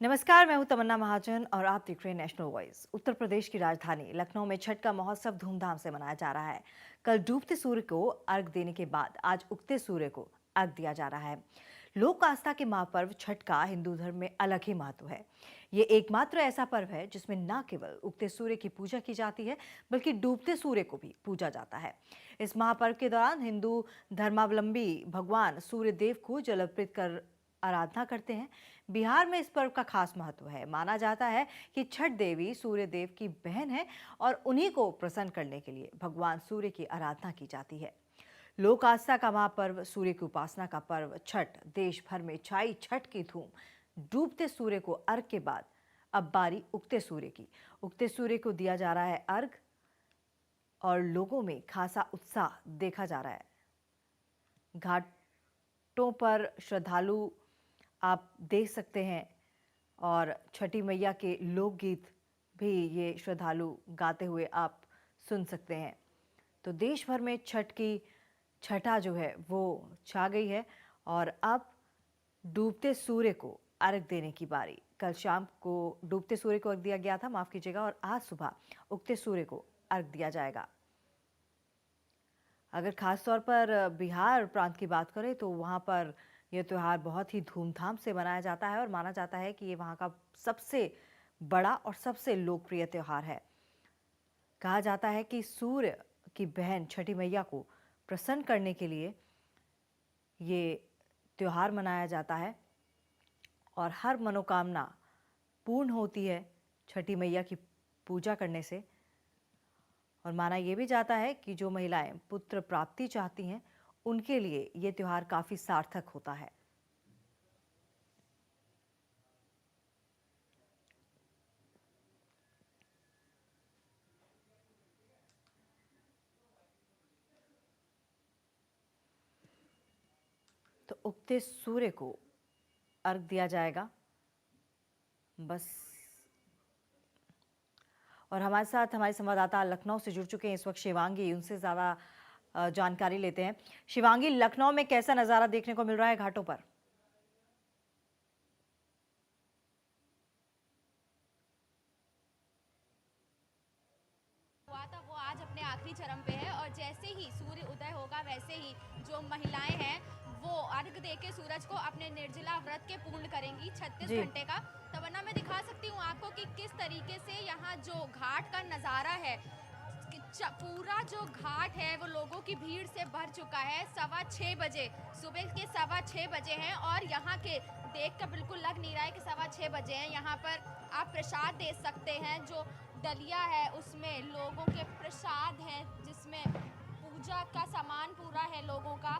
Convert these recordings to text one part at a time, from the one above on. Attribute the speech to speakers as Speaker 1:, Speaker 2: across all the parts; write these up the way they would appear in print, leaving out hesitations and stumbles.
Speaker 1: नमस्कार, मैं हूं तमन्ना महाजन और आप देख रहे हैं नेशनल वॉइस। उत्तर प्रदेश की राजधानी लखनऊ में छठ का महोत्सव धूमधाम से मनाया जा रहा है। कल डूबते सूर्य को अर्घ देने के बाद आज उगते सूर्य को अर्घ दिया जा रहा है। लोक आस्था के महापर्व छठ का हिंदू धर्म में अलग ही महत्व है। ये एकमात्र ऐसा पर्व है जिसमें न केवल उगते सूर्य की पूजा की जाती है, बल्कि डूबते सूर्य को भी पूजा जाता है। इस महापर्व के दौरान हिंदू धर्मावलंबी भगवान सूर्य देव को जल अर्पित कर आराधना करते हैं। बिहार में इस पर्व का खास महत्व है। माना जाता है कि छठ देवी सूर्य देव की बहन है और उन्हीं को प्रसन्न करने के लिए भगवान सूर्य की आराधना की जाती है। लोक आस्था का महापर्व सूर्य की उपासना का पर्व छठ देश भर में छाई छठ की धूम। डूबते सूर्य को अर्घ के बाद अब बारी उगते सूर्य की। उगते सूर्य को दिया जा रहा है अर्घ और लोगों में खासा उत्साह देखा जा रहा है। घाटों पर श्रद्धालु आप देख सकते हैं और छठी मैया के लोकगीत भी ये श्रद्धालु गाते हुए आप सुन सकते हैं। तो देश भर में छठ की छठा जो है वो छा गई है और अब डूबते सूर्य को अर्घ देने की बारी। कल शाम को डूबते सूर्य को अर्घ दिया गया था, माफ कीजिएगा, और आज सुबह उगते सूर्य को अर्घ दिया जाएगा। अगर खास तौर पर बिहार प्रांत की बात करें तो वहाँ पर यह त्यौहार बहुत ही धूमधाम से मनाया जाता है और माना जाता है कि ये वहाँ का सबसे बड़ा और सबसे लोकप्रिय त्यौहार है। कहा जाता है कि सूर्य की बहन छठी मैया को प्रसन्न करने के लिए ये त्यौहार मनाया जाता है और हर मनोकामना पूर्ण होती है छठी मैया की पूजा करने से। और माना यह भी जाता है कि जो महिलाएं पुत्र प्राप्ति चाहती हैं उनके लिए ये त्यौहार काफी सार्थक होता है। तो उगते सूर्य को अर्घ दिया जाएगा बस। और हमारे साथ हमारे संवाददाता लखनऊ से जुड़ चुके हैं इस वक्त शिवांगी, उनसे ज्यादा जानकारी लेते हैं। शिवांगी, लखनऊ में कैसा नजारा देखने को मिल रहा है घाटों पर?
Speaker 2: हुआ था वो आज अपने आखिरी चरम पे है और जैसे ही सूर्य उदय होगा वैसे ही जो महिलाएं हैं वो अर्घ देके सूरज को अपने निर्जला व्रत के पूर्ण करेंगी 36 घंटे का। तमन्ना मैं दिखा सकती हूँ आपको कि किस तरीके से यहाँ जो घाट का नज़ारा है, पूरा जो घाट है वो लोगों की भीड़ से भर चुका है। 6:15 बजे, सुबह के 6:15 बजे हैं और यहाँ के देख कर बिल्कुल लग नहीं रहा है कि 6:15 बजे हैं। यहाँ पर आप प्रसाद दे सकते हैं, जो डलिया है उसमें लोगों के प्रसाद है, जिसमें पूजा का सामान पूरा है लोगों का।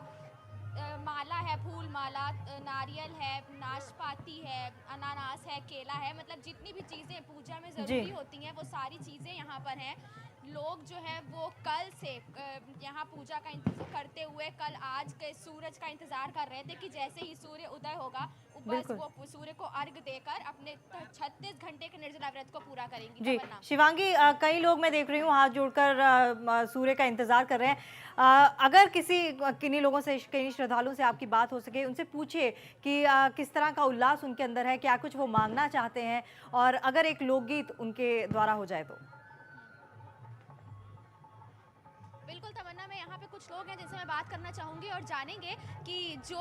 Speaker 2: माला है, फूल माला, नारियल है, नाशपाती है, अनानास है, केला है, मतलब जितनी भी चीज़ें पूजा में ज़रूरी होती हैं वो सारी चीज़ें यहाँ पर हैं। लोग जो है वो कल से यहाँ पूजा का इंतजार करते हुए कल आज के सूरज का इंतजार कर रहे थे कि जैसे ही सूर्य उदय होगा बस वो सूर्य को अर्घ देकर अपने 36 घंटे के निर्जला व्रत को पूरा करेंगी।
Speaker 1: जी शिवांगी, कई लोग मैं देख रही हूँ हाथ जोड़कर सूर्य का इंतजार कर रहे हैं। अगर किन्हीं लोगों से, किन्हीं श्रद्धालुओं से आपकी बात हो सके, उनसे पूछिए कि किस तरह का उल्लास उनके अंदर है, क्या कुछ वो मांगना चाहते हैं, और अगर एक लोकगीत उनके द्वारा हो जाए तो।
Speaker 2: बिल्कुल तमन्ना, मैं यहाँ पे कुछ लोग हैं जिनसे मैं बात करना चाहूँगी और जानेंगे कि जो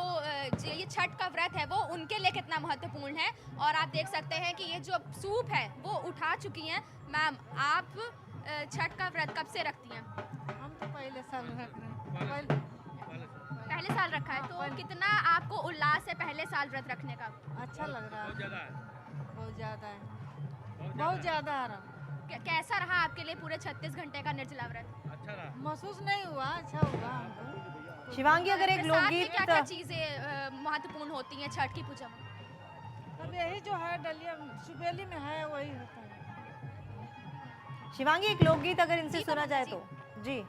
Speaker 2: ये छठ का व्रत है वो उनके लिए कितना महत्वपूर्ण है। और आप देख सकते हैं कि ये जो सूप है वो उठा चुकी हैं। मैम, आप छठ का व्रत कब से रखती हैं?
Speaker 3: हम तो पहले साल रख रहे हैं।
Speaker 2: पहले साल रखा है, तो कितना आपको उल्लास है पहले साल व्रत रखने का?
Speaker 3: अच्छा लग रहा है, बहुत ज़्यादा है, बहुत ज़्यादा आ रहा।
Speaker 2: कैसा रहा आपके लिए पूरे 36 घंटे का निर्जला व्रत?
Speaker 3: अच्छा रहा, महसूस नहीं हुआ, अच्छा हुआ हमको।
Speaker 1: शिवांगी, अगर एक लोकगीत,
Speaker 2: क्या क्या चीजें महत्वपूर्ण होती हैं छठ की पूजा में?
Speaker 3: अब यही जो है डलिया सुबेली में है वही होता है।
Speaker 1: शिवांगी, एक लोकगीत अगर इनसे सुना जाए तो। जी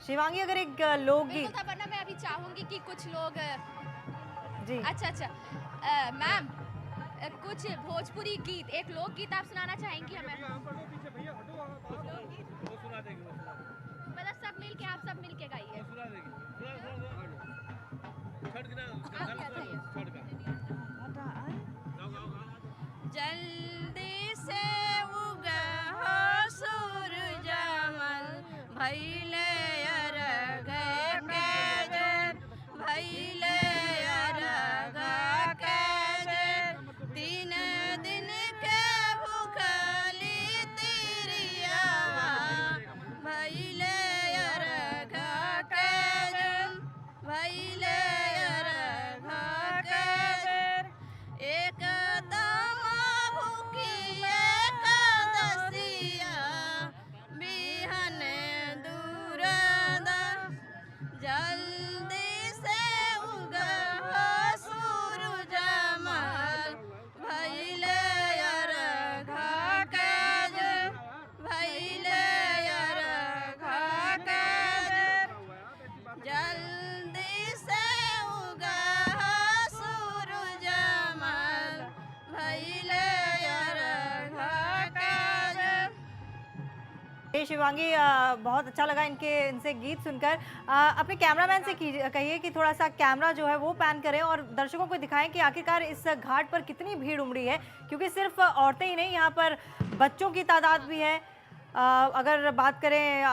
Speaker 1: शिवांगी, अगर एक लोकगीत।
Speaker 2: वरना मैं अभी चाहूंगी कि कुछ लोग
Speaker 1: जी
Speaker 2: अच्छा मैम, कुछ भोजपुरी गीत, एक लोकगीत आप सुनाना चाहेंगी हमें? मतलब सब मिलके, आप सब मिलके गाइए।
Speaker 3: जल्दी से उगा हो सूरज मल भइले अरघ के जन भइले अरघ के जन 3 दिन के भूखली तिरिया भइले अरघ के जन भइले अरघ के जन एक तमा भूखिए कदसिया बिहन दूरदा जल्दी से उगा हो सूरज मल भइले अरघ के जन भइले अरघ के जन जल्दी से उगा हो सूरज मल भइले अरघ के जन।
Speaker 1: ये शिवांगी, बहुत अच्छा लगा इनसे गीत सुनकर। अपने कैमरामैन से कहिए कि थोड़ा सा कैमरा जो है वो पैन करें और दर्शकों को दिखाएं कि आखिरकार इस घाट पर कितनी भीड़ उमड़ी है, क्योंकि सिर्फ औरतें ही नहीं, यहाँ पर बच्चों की तादाद भी है। अगर बात करें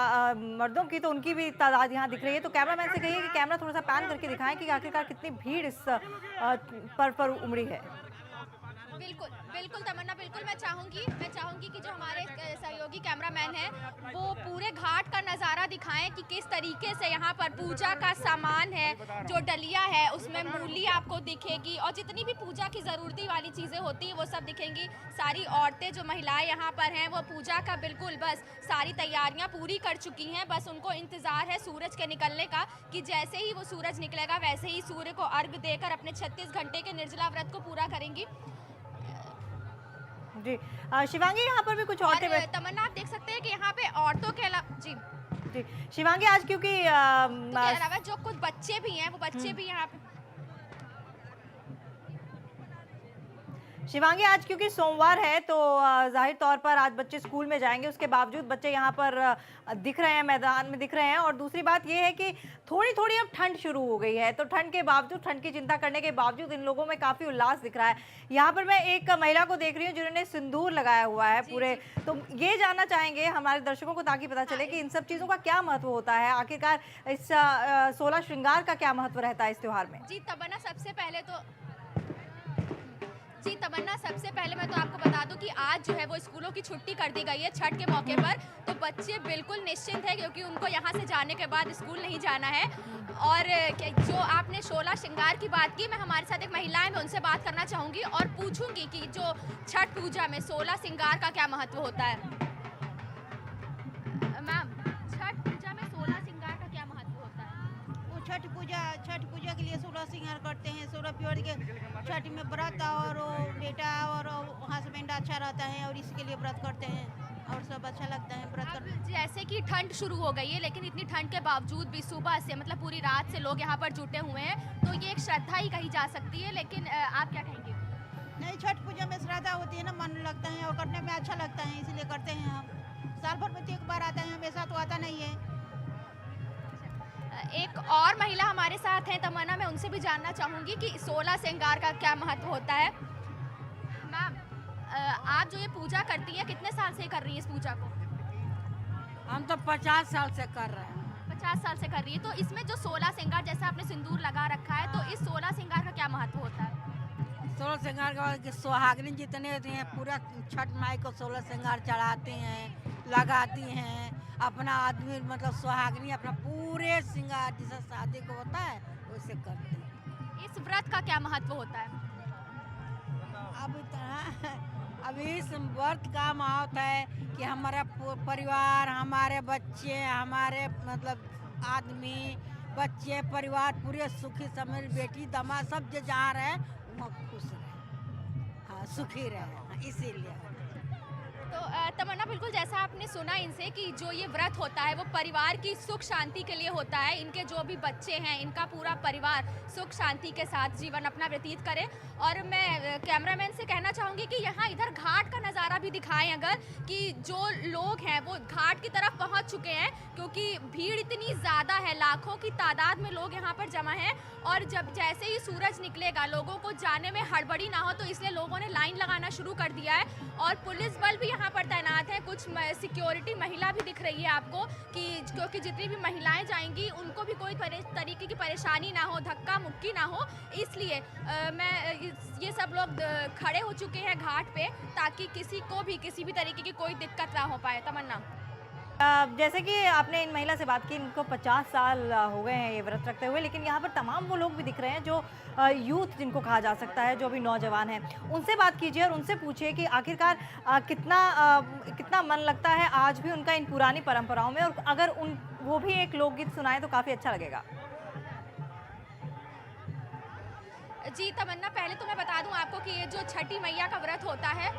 Speaker 1: मर्दों की तो उनकी भी तादाद यहाँ दिख रही है। तो कैमरामैन से कहिए कि कैमरा थोड़ा सा पैन करके दिखाएं कि आखिरकार कितनी भीड़ इस पर उमड़ी है।
Speaker 2: बिल्कुल बिल्कुल तमन्ना, बिल्कुल मैं चाहूँगी कि जो हमारे सहयोगी कैमरामैन हैं वो पूरे घाट का नज़ारा दिखाएं कि किस तरीके से यहाँ पर पूजा का सामान है। जो डलिया है उसमें मूली आपको दिखेगी और जितनी भी पूजा की ज़रूरती वाली चीज़ें होती हैं वो सब दिखेंगी। सारी औरतें जो महिलाएं यहाँ पर हैं वो पूजा का बिल्कुल बस सारी तैयारियाँ पूरी कर चुकी हैं। बस उनको इंतज़ार है सूरज के निकलने का, कि जैसे ही वो सूरज निकलेगा वैसे ही सूर्य को अर्घ देकर अपने 36 घंटे के निर्जला व्रत को पूरा करेंगी।
Speaker 1: जी शिवांगी, यहाँ पर भी कुछ औरतें
Speaker 2: तमन्ना आप देख सकते हैं कि यहाँ पे औरतों के अलावा जी
Speaker 1: शिवांगी आज क्योंकि
Speaker 2: अलावा जो कुछ बच्चे भी हैं वो बच्चे भी यहाँ पे
Speaker 1: शिवांगी आज क्योंकि सोमवार है तो जाहिर तौर पर आज बच्चे स्कूल में जाएंगे, उसके बावजूद बच्चे यहाँ पर दिख रहे हैं, मैदान में दिख रहे हैं। और दूसरी बात ये है कि थोड़ी थोड़ी अब ठंड शुरू हो गई है, तो ठंड के बावजूद, ठंड की चिंता करने के बावजूद इन लोगों में काफ़ी उल्लास दिख रहा है। यहाँ पर मैं एक महिला को देख रही हूँ जिन्होंने सिंदूर लगाया हुआ है पूरे। तो ये जानना चाहेंगे हमारे दर्शकों को, ताकि पता चले कि इन सब चीज़ों का क्या महत्व होता है, आखिरकार इस 16 श्रृंगार का क्या महत्व रहता है इस त्योहार में।
Speaker 2: जी तमन्ना, सबसे पहले मैं तो आपको बता दूं कि आज जो है वो स्कूलों की छुट्टी कर दी गई है छठ के मौके पर। तो बच्चे बिल्कुल निश्चिंत है क्योंकि उनको यहाँ से जाने के बाद स्कूल नहीं जाना है। और जो आपने 16 श्रृंगार की बात की, मैं हमारे साथ एक महिला है, मैं उनसे बात करना चाहूँगी और पूछूंगी कि जो छठ पूजा में 16 श्रृंगार का क्या महत्व होता है। मैम, छठ पूजा में 16 श्रृंगार का क्या महत्व होता है?
Speaker 3: वो छठ पूजा के लिए 16 श्रृंगार करते हैं। 16 प्योर के छठ में व्रत और बेटा और हस्बैंड अच्छा रहता है और इसके लिए व्रत करते हैं और सब अच्छा लगता है व्रत करना।
Speaker 2: जैसे कि ठंड शुरू हो गई है, लेकिन इतनी ठंड के बावजूद भी सुबह से मतलब पूरी रात से लोग यहाँ पर जुटे हुए हैं, तो ये एक श्रद्धा ही कही जा सकती है। लेकिन आप क्या कहेंगे?
Speaker 3: नहीं, छठ पूजा में श्रद्धा होती है ना, मन लगता है और करने में अच्छा लगता है, इसलिए करते हैं हम। साल भर में तो एक बार आता है, हमेशा तो आता नहीं है।
Speaker 2: एक और महिला हमारे साथ हैं तमन्ना, मैं उनसे भी जानना चाहूँगी कि 16 श्रृंगार का क्या महत्व होता है। मैम, आप जो ये पूजा करती हैं कितने साल से कर रही हैं इस पूजा को?
Speaker 3: हम तो 50 साल से कर रहे हैं।
Speaker 2: 50 साल से कर रही है। तो इसमें जो 16 श्रृंगार, जैसा आपने सिंदूर लगा रखा है, तो इस 16 श्रृंगार का क्या महत्व होता है?
Speaker 3: 16 श्रृंगार का सुहागिनी जितने होती हैं पूरा छठ माई को 16 श्रृंगार चढ़ाती हैं, लगाती हैं। अपना आदमी मतलब सुहागिनी अपना पूरे श्रृंगार जैसा शादी को होता है वैसे करते हैं।
Speaker 2: इस व्रत का क्या महत्व होता है?
Speaker 3: अब इस व्रत का महत्व है कि हमारा परिवार, हमारे बच्चे, हमारे मतलब आदमी, बच्चे, परिवार पूरे सुखी समय, बेटी दामाद सब जो जहाँ रहे वहाँ खुश रहे, हाँ सुखी रहे, हाँ, इसीलिए।
Speaker 2: तो तमन्ना, बिल्कुल जैसा आपने सुना इनसे कि जो ये व्रत होता है वो परिवार की सुख शांति के लिए होता है। इनके जो भी बच्चे हैं, इनका पूरा परिवार सुख शांति के साथ जीवन अपना व्यतीत करे। और मैं कैमरामैन से कहना चाहूँगी कि यहाँ इधर घाट का नज़ारा भी दिखाएं अगर, कि जो लोग हैं वो घाट की तरफ पहुँच चुके हैं, क्योंकि भीड़ इतनी ज़्यादा है, लाखों की तादाद में लोग यहाँ पर जमा हैं। और जब जैसे ही सूरज निकलेगा, लोगों को जाने में हड़बड़ी ना हो, तो इसलिए लोगों ने लाइन लगाना शुरू कर दिया है। और पुलिस बल भी यहाँ पर तैनात है, कुछ सिक्योरिटी महिला भी दिख रही है आपको, कि क्योंकि जितनी भी महिलाएं जाएंगी उनको भी कोई तरीके की परेशानी ना हो, धक्का मुक्की ना हो, इसलिए ये सब लोग खड़े हो चुके हैं घाट पे, ताकि किसी को भी किसी भी तरीके की कोई दिक्कत ना हो पाए। तमन्ना,
Speaker 1: जैसे कि आपने इन महिला से बात की, इनको 50 साल हो गए हैं ये व्रत रखते हुए, लेकिन यहाँ पर तमाम वो लोग भी दिख रहे हैं जो यूथ जिनको कहा जा सकता है, जो भी नौजवान हैं। उनसे बात कीजिए और उनसे पूछिए कि आखिरकार कितना मन लगता है आज भी उनका इन पुरानी परंपराओं में, और अगर वो भी एक लोकगीत सुनाए तो काफ़ी अच्छा लगेगा।
Speaker 2: जी तमन्ना, पहले तो मैं बता दूं आपको कि ये जो छठी मैया का व्रत होता है,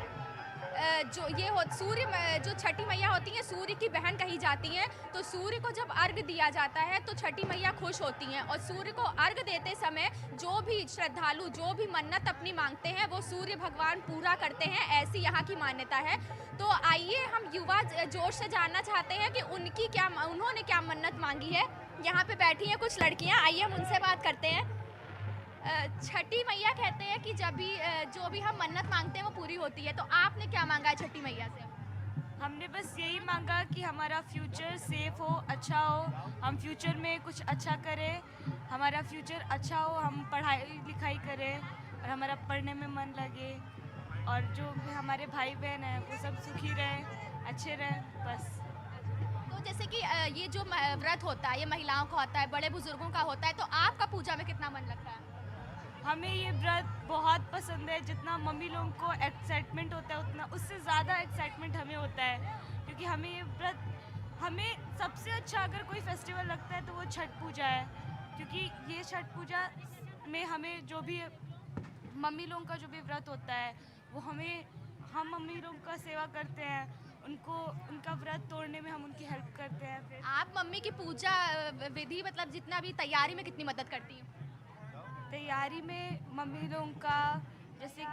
Speaker 2: जो छठी मैया होती हैं, सूर्य की बहन कही जाती हैं। तो सूर्य को जब अर्घ दिया जाता है तो छठी मैया खुश होती हैं, और सूर्य को अर्घ देते समय जो भी श्रद्धालु जो भी मन्नत अपनी मांगते हैं वो सूर्य भगवान पूरा करते हैं, ऐसी यहाँ की मान्यता है। तो आइए हम युवा जोश से जानना चाहते हैं कि उन्होंने क्या मन्नत मांगी है। यहाँ पे बैठी हैं कुछ लड़कियाँ, आइए हम उनसे बात करते हैं। छठी मैया कहते हैं कि जब भी जो भी हम मन्नत मांगते हैं वो पूरी होती है, तो आपने क्या मांगा है छठी मैया से?
Speaker 4: हमने बस यही मांगा कि हमारा फ्यूचर सेफ हो, अच्छा हो, हम फ्यूचर में कुछ अच्छा करें, हमारा फ्यूचर अच्छा हो, हम पढ़ाई लिखाई करें और हमारा पढ़ने में मन लगे, और जो भी हमारे भाई बहन हैं वो सब सुखी रहें, अच्छे रहें, बस।
Speaker 2: तो जैसे कि ये जो व्रत होता है ये महिलाओं का होता है, बड़े बुजुर्गों का होता है, तो आपका पूजा में कितना मन लगता है?
Speaker 4: हमें ये व्रत बहुत पसंद है। जितना मम्मी लोगों को एक्साइटमेंट होता है उतना उससे ज़्यादा एक्साइटमेंट हमें होता है, क्योंकि हमें ये व्रत, हमें सबसे अच्छा अगर कोई फेस्टिवल लगता है तो वो छठ पूजा है, क्योंकि ये छठ पूजा में हमें जो भी मम्मी लोगों का जो भी व्रत होता है वो हम मम्मी लोगों का सेवा करते हैं, उनका व्रत तोड़ने में हम उनकी हेल्प करते हैं। फिर
Speaker 2: आप मम्मी की पूजा विधि मतलब जितना भी तैयारी में कितनी मदद करती हैं?
Speaker 4: तैयारी में मम्मी लोगों का जैसे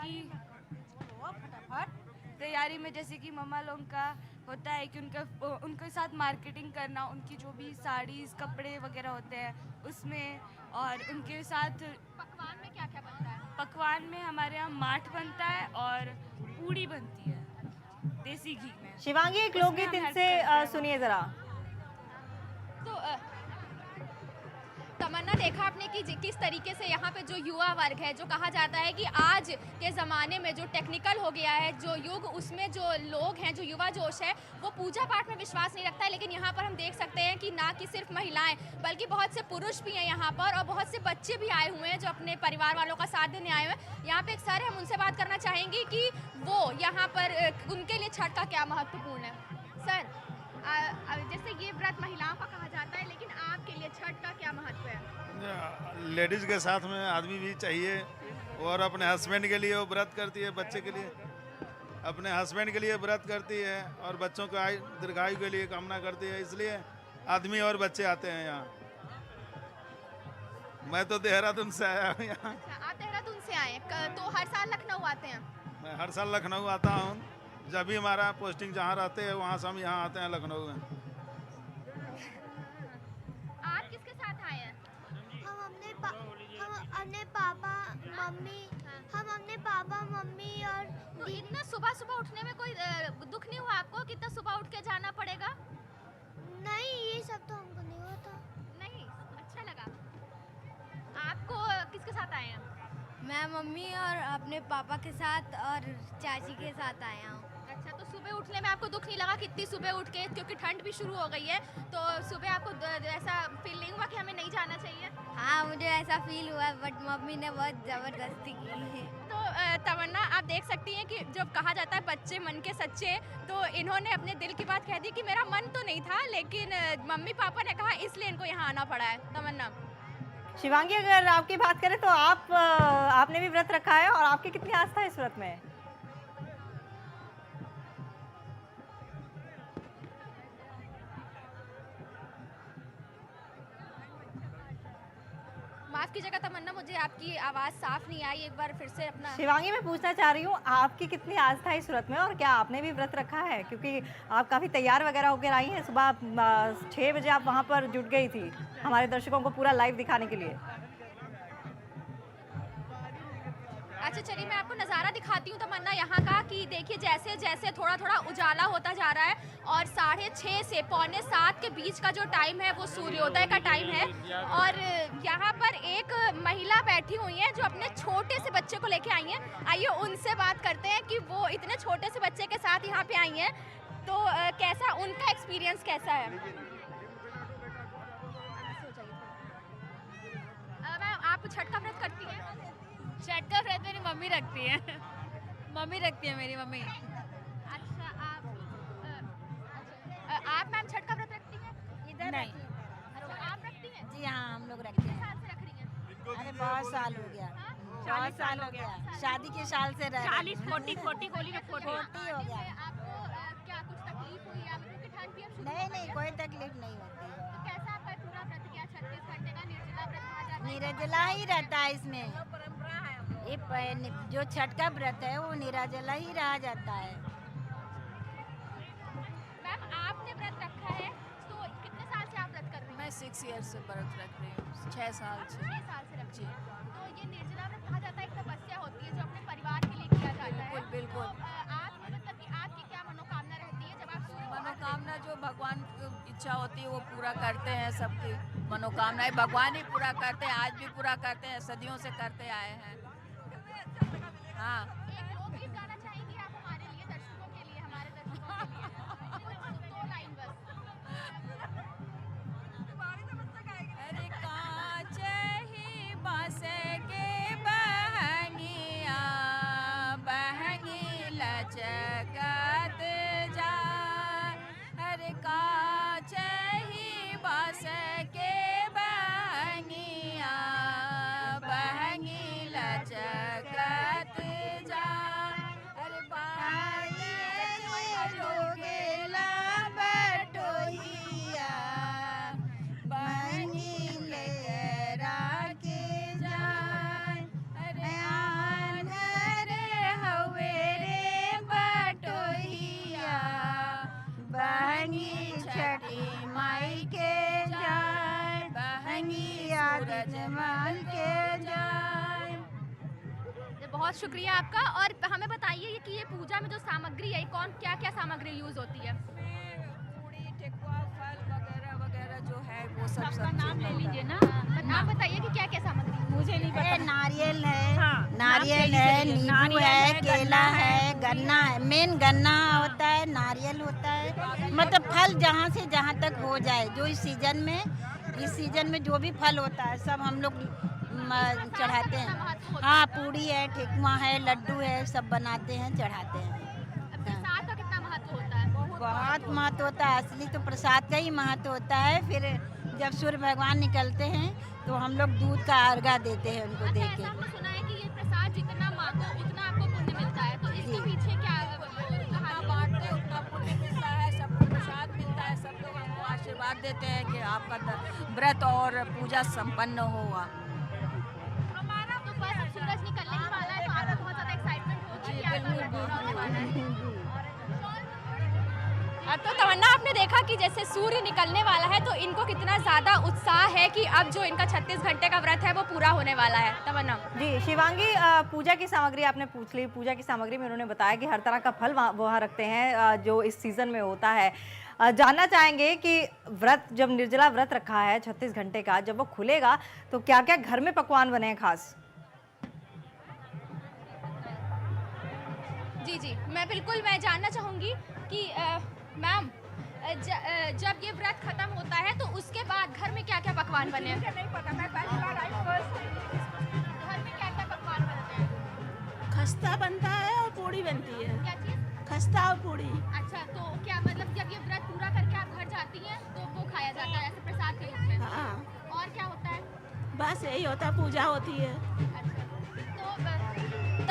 Speaker 4: कि मम्मा लोगों का होता है कि उनके साथ मार्केटिंग करना, उनकी जो भी साड़ीज़ कपड़े वगैरह होते हैं उसमें, और उनके साथ
Speaker 2: पकवान में क्या क्या बनता है?
Speaker 4: पकवान में हमारे यहाँ माठ बनता है और पूड़ी बनती है देसी घी में।
Speaker 1: शिवांगी, एक
Speaker 4: उसमें
Speaker 1: लोकगीत
Speaker 4: हम help
Speaker 1: इनसे
Speaker 4: करते हैं।
Speaker 1: सुनिए जरा।
Speaker 2: तो तमन्ना, देखा आपने कि किस तरीके से यहाँ पे जो युवा वर्ग है, जो कहा जाता है कि आज के ज़माने में जो टेक्निकल हो गया है जो युग, उसमें जो लोग हैं, जो युवा जोश है, वो पूजा पाठ में विश्वास नहीं रखता है। लेकिन यहाँ पर हम देख सकते हैं कि ना कि सिर्फ महिलाएं बल्कि बहुत से पुरुष भी हैं यहाँ पर, और बहुत से बच्चे भी आए हुए हैं जो अपने परिवार वालों का साथ देने आए हुए हैं। यहाँ पे एक सर है, हम उनसे बात करना चाहेंगे कि वो यहाँ पर उनके लिए छठ का क्या महत्वपूर्ण है। सर, जैसे ये व्रत महिलाओं का कहा जाता है, लेकिन आपके लिए छठ का क्या महत्व है?
Speaker 5: लेडीज़ के साथ में आदमी भी चाहिए, और अपने हस्बैंड के लिए वो व्रत करती है, बच्चे के लिए अपने हस्बैंड के लिए व्रत करती है, और बच्चों को दीर्घायु के लिए कामना करती है, इसलिए आदमी और बच्चे आते हैं यहाँ। मैं तो देहरादून से आया हूँ यहाँ।
Speaker 2: अच्छा, आप देहरादून से आए तो हर साल लखनऊ आते हैं?
Speaker 5: मैं हर साल लखनऊ आता हूँ, जब भी हमारा पोस्टिंग जहाँ रहते हैं वहाँ से हम यहाँ आते हैं लखनऊ में।
Speaker 2: आप किसके साथ आए हैं?
Speaker 6: हम अपने पापा मम्मी और
Speaker 2: तो इतना सुबह सुबह उठने में कोई दुख नहीं हुआ आपको? कितना सुबह उठ के जाना पड़ेगा?
Speaker 6: नहीं, ये सब तो हमको नहीं होता।
Speaker 2: नहीं, अच्छा लगा। आपको किसके साथ आए हैं?
Speaker 6: मैं मम्मी और अपने पापा के साथ और चाची के साथ आया हूँ।
Speaker 2: अच्छा, तो सुबह उठने में आपको दुख नहीं लगा कि इतनी सुबह उठ के, क्योंकि ठंड भी शुरू हो गई है, तो सुबह आपको ऐसा फील नहीं हुआ कि हमें नहीं जाना चाहिए?
Speaker 6: हाँ, मुझे ऐसा फील हुआ, बट मम्मी ने बहुत ज़बरदस्ती की है।
Speaker 2: तो तमन्ना, आप देख सकती हैं कि जब कहा जाता है बच्चे मन के सच्चे, तो इन्होंने अपने दिल की बात कह दी कि मेरा मन तो नहीं था, लेकिन मम्मी पापा ने कहा इसलिए इनको यहाँ आना पड़ा है। तमन्ना,
Speaker 1: शिवांगी, अगर आपकी बात करें तो आपने भी व्रत रखा है, और आपकी कितनी आस्था है इस व्रत में?
Speaker 2: आपकी जगह तमन्ना, मुझे आपकी आवाज़ साफ नहीं आई, एक बार फिर से अपना।
Speaker 1: शिवांगी, मैं पूछना चाह रही हूँ आपकी कितनी आस्था है इस व्रत में, और क्या आपने भी व्रत रखा है? क्योंकि आप काफ़ी तैयार वगैरह होकर आई हैं, सुबह 6 बजे आप वहाँ पर जुट गई थी हमारे दर्शकों को पूरा लाइव दिखाने के लिए।
Speaker 2: अच्छा चलिए मैं आपको नज़ारा दिखाती हूँ तमन्ना यहाँ का, कि देखिए जैसे जैसे थोड़ा थोड़ा उजाला होता जा रहा है और 6:30 से 6:45 के बीच का जो टाइम है वो सूर्योदय का टाइम है। और यहाँ पर एक महिला बैठी हुई है जो अपने छोटे से बच्चे को लेके आई हैं। आइए उनसे बात करते हैं कि वो इतने छोटे से बच्चे के साथ यहाँ पे आई हैं, तो कैसा उनका एक्सपीरियंस कैसा है। मैम आप छठ का व्रत करती हैं?
Speaker 7: छठ का व्रत मेरी मम्मी रखती है। मम्मी रखती है मेरी मम्मी।
Speaker 2: अच्छा आप मैम छठ का व्रत रखती हैं?
Speaker 3: इधर
Speaker 7: नहीं।
Speaker 2: अच्छा आप रखती हैं?
Speaker 3: जी हाँ, हम लोग रखते
Speaker 2: कितने
Speaker 3: हैं।
Speaker 2: साल से रख रही हैं?
Speaker 3: अरे बहुत साल हो गया, बहुत साल हो गया, शादी के साल से रह
Speaker 7: 40 40 गोली में 40।
Speaker 3: 40 हो गया।
Speaker 2: आपको क्या कुछ तकलीफ हुई या क्योंकि ठंड भी अब शुरू
Speaker 3: नहीं
Speaker 2: हो गई
Speaker 3: नहीं,
Speaker 2: है?
Speaker 3: कोई तकलीफ नहीं होती है।
Speaker 2: तो कैसा आपका पूरा व्रत किया? 36 घंटे का निर्जला व्रत कहा जाता है।
Speaker 3: निर्जला ही रहता है इसमें। ये जो छठ का व्रत है वो निर्जला ही रहा जाता है।
Speaker 2: मैम आपने व्रत रखा है, तो कितने साल से आप व्रत कर रही हैं?
Speaker 7: मैं 6 ईयर से व्रत रख रही हूँ, 6 साल से।
Speaker 2: 6 साल से रखती हैं। तो ये निर्जला व्रत कहा जाता है, एक तपस्या होती है जो अपने परिवार के लिए किया जाता है।
Speaker 7: बिल्कुल।
Speaker 2: तो आप मतलब कि आपकी क्या मनोकामना रहती है जब आप सूर्य को अर्घ्य
Speaker 7: मनोकामना जो भगवान की इच्छा होती है वो पूरा करते हैं, सबकी मनोकामनाएं भगवान ही पूरा करते हैं, आज भी पूरा करते हैं, सदियों से करते आए हैं। हाँ,
Speaker 2: एक लोकगीत गाना चाहेंगी आप हमारे लिए, दर्शकों के लिए, हमारे दर्शकों के लिए? 2 लाइन बस।
Speaker 7: अरे कांच ही बांस के बहंगिया, बहंगी लचकत जाए। अरे कांच ही बांस के बहंगिया, बहंगी लचकत जाए। अरे बाजे जोगेला बटोहिया, बहंगी लेरा के जाए। अरे आन रे हवे रे बटोहिया, बहंगी छठी माई के जाए, बहंगी सूरज मल के जाए।
Speaker 2: बहुत शुक्रिया आपका। और हमें बताइए कि ये पूजा में जो सामग्री है, कौन क्या क्या सामग्री यूज होती है?
Speaker 7: पूड़ी, ठेकुआ, फल वगैरह वगैरह जो है वो सब
Speaker 2: नाम ले लीजिए ना। नाम बताइए कि क्या क्या सामग्री?
Speaker 7: मुझे नहीं
Speaker 3: ये नारियल है,
Speaker 7: हाँ,
Speaker 3: नारियल है, नींबू है, केला है, गन्ना है। मेन गन्ना होता है, नारियल होता है, मतलब फल जहाँ से जहाँ तक हो जाए, जो इस सीजन में जो भी फल होता है सब हम लोग चढ़ाते हैं। हाँ, पूड़ी है, ठेकुआ है, लड्डू है, सब बनाते हैं, चढ़ाते हैं।
Speaker 2: प्रसाद का कितना महत्व होता है?
Speaker 3: बहुत महत्व होता है, असली तो प्रसाद का ही महत्व होता है। फिर जब सूर्य भगवान निकलते हैं तो हम लोग दूध का अर्घा देते हैं उनको दे
Speaker 2: अच्छा,
Speaker 3: के।
Speaker 2: ऐसा हमने सुना है कि ये प्रसाद जितना मांगो उतना आपको पुण्य मिलता है, तो इसके पीछे क्या कहानी?
Speaker 7: बांटते उतना पुण्य मिलता है, सबको प्रसाद मिलता है, सब लोग हमको आशीर्वाद देते हैं कि आपका व्रत और पूजा संपन्न हुआ।
Speaker 2: हमारा तो बस अब सूरज निकलने ही वाला है, तो आपको बहुत ज़्यादा एक्साइटमेंट होगी कि आपका व्रत पूरा होने वाला है। तो तमन्ना, आपने देखा कि जैसे सूर्य निकलने वाला है तो इनको कितना ज़्यादा उत्साह है कि अब जो इनका 36 घंटे का व्रत है वो पूरा होने वाला है। तमन्ना
Speaker 1: जी, शिवांगी, पूजा की सामग्री आपने पूछ ली। पूजा की सामग्री में उन्होंने बताया कि हर तरह का फल वहाँ रखते हैं जो इस सीज़न में होता है। जानना चाहेंगे कि व्रत, जब निर्जला व्रत रखा है 36 घंटे का, जब वो खुलेगा तो क्या क्या घर में पकवान बने हैं खास?
Speaker 2: जी जी, मैं जानना चाहूँगी कि मैम जब ये व्रत खत्म होता है तो उसके बाद घर में क्या क्या पकवान बने हैं? नहीं पता, मैं पहली बार आई हूँ। घर में क्या क्या पकवान बनते हैं?
Speaker 8: खस्ता बनता है और पूड़ी बनती है।
Speaker 2: क्या चीज़?
Speaker 8: खस्ता और पूड़ी।
Speaker 2: अच्छा, तो क्या मतलब जब ये व्रत पूरा करके आप घर जाती हैं तो वो खाया जाता है ऐसे प्रसाद के रूप में?
Speaker 8: हाँ,
Speaker 2: और क्या होता है?
Speaker 8: बस यही होता है, पूजा होती है।
Speaker 2: अच्छा, तो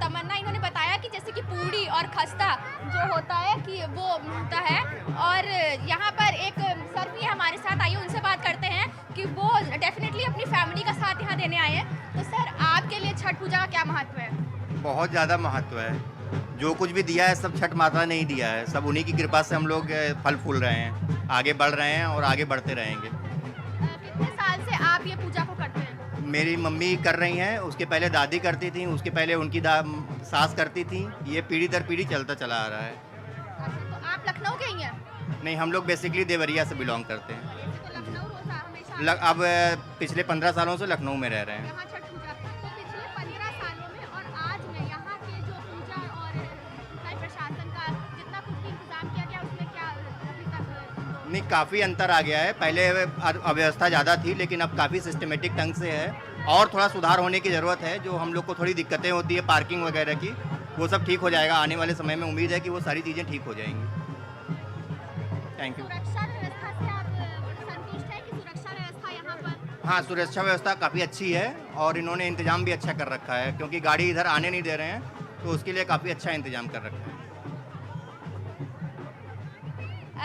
Speaker 2: तमन्ना इन्होंने बताया कि जैसे कि पूड़ी और खस्ता जो होता है कि वो होता है। और यहाँ पर एक सर भी हमारे साथ, आइए उनसे बात करते हैं कि वो डेफिनेटली अपनी फैमिली का साथ यहाँ देने आए हैं। तो सर, आपके लिए छठ पूजा का क्या महत्व है?
Speaker 9: बहुत ज़्यादा महत्व है। जो कुछ भी दिया है सब छठ माता ने ही दिया है। सब उन्हीं की कृपा से हम लोग फल फूल रहे हैं, आगे बढ़ रहे हैं और आगे बढ़ते रहेंगे।
Speaker 2: कितने साल से आप ये पूजा को करते हैं?
Speaker 9: मेरी मम्मी कर रही हैं, उसके पहले दादी करती थी, उसके पहले उनकी सास करती थी। ये पीढ़ी दर पीढ़ी चलता चला आ रहा है।
Speaker 2: अच्छा, तो आप लखनऊ के ही हैं?
Speaker 9: नहीं, हम लोग बेसिकली देवरिया से बिलोंग करते हैं।
Speaker 2: तो लखनऊ रोजा हमेशा
Speaker 9: अब पिछले 15 सालों से लखनऊ में रह रहे हैं।
Speaker 2: यहाँ छठ पूजा, तो पिछले 15 सालों में और आज में यहाँ के जो पूजा और नए प्रशासन का जितना कुछ भी इंतजाम किया गया, उसमें क्या अभी तक?
Speaker 9: नहीं, काफ़ी अंतर आ गया है। पहले अव्यवस्था ज़्यादा थी, लेकिन अब काफ़ी सिस्टमेटिक ढंग से है और थोड़ा सुधार होने की ज़रूरत है। जो हम लोग को थोड़ी दिक्कतें होती है पार्किंग वगैरह की, वो सब ठीक हो जाएगा आने वाले समय में। उम्मीद है कि वो सारी चीज़ें ठीक हो जाएंगी। Thank you.
Speaker 2: सुरक्षा व्यवस्था से आप संतुष्ट हैं कि सुरक्षा व्यवस्था यहाँ पर?
Speaker 9: हाँ, सुरक्षा व्यवस्था काफ़ी अच्छी है और इन्होंने इंतज़ाम भी अच्छा कर रखा है, क्योंकि गाड़ी इधर आने नहीं दे रहे हैं, तो उसके लिए काफ़ी अच्छा इंतज़ाम कर रखा है।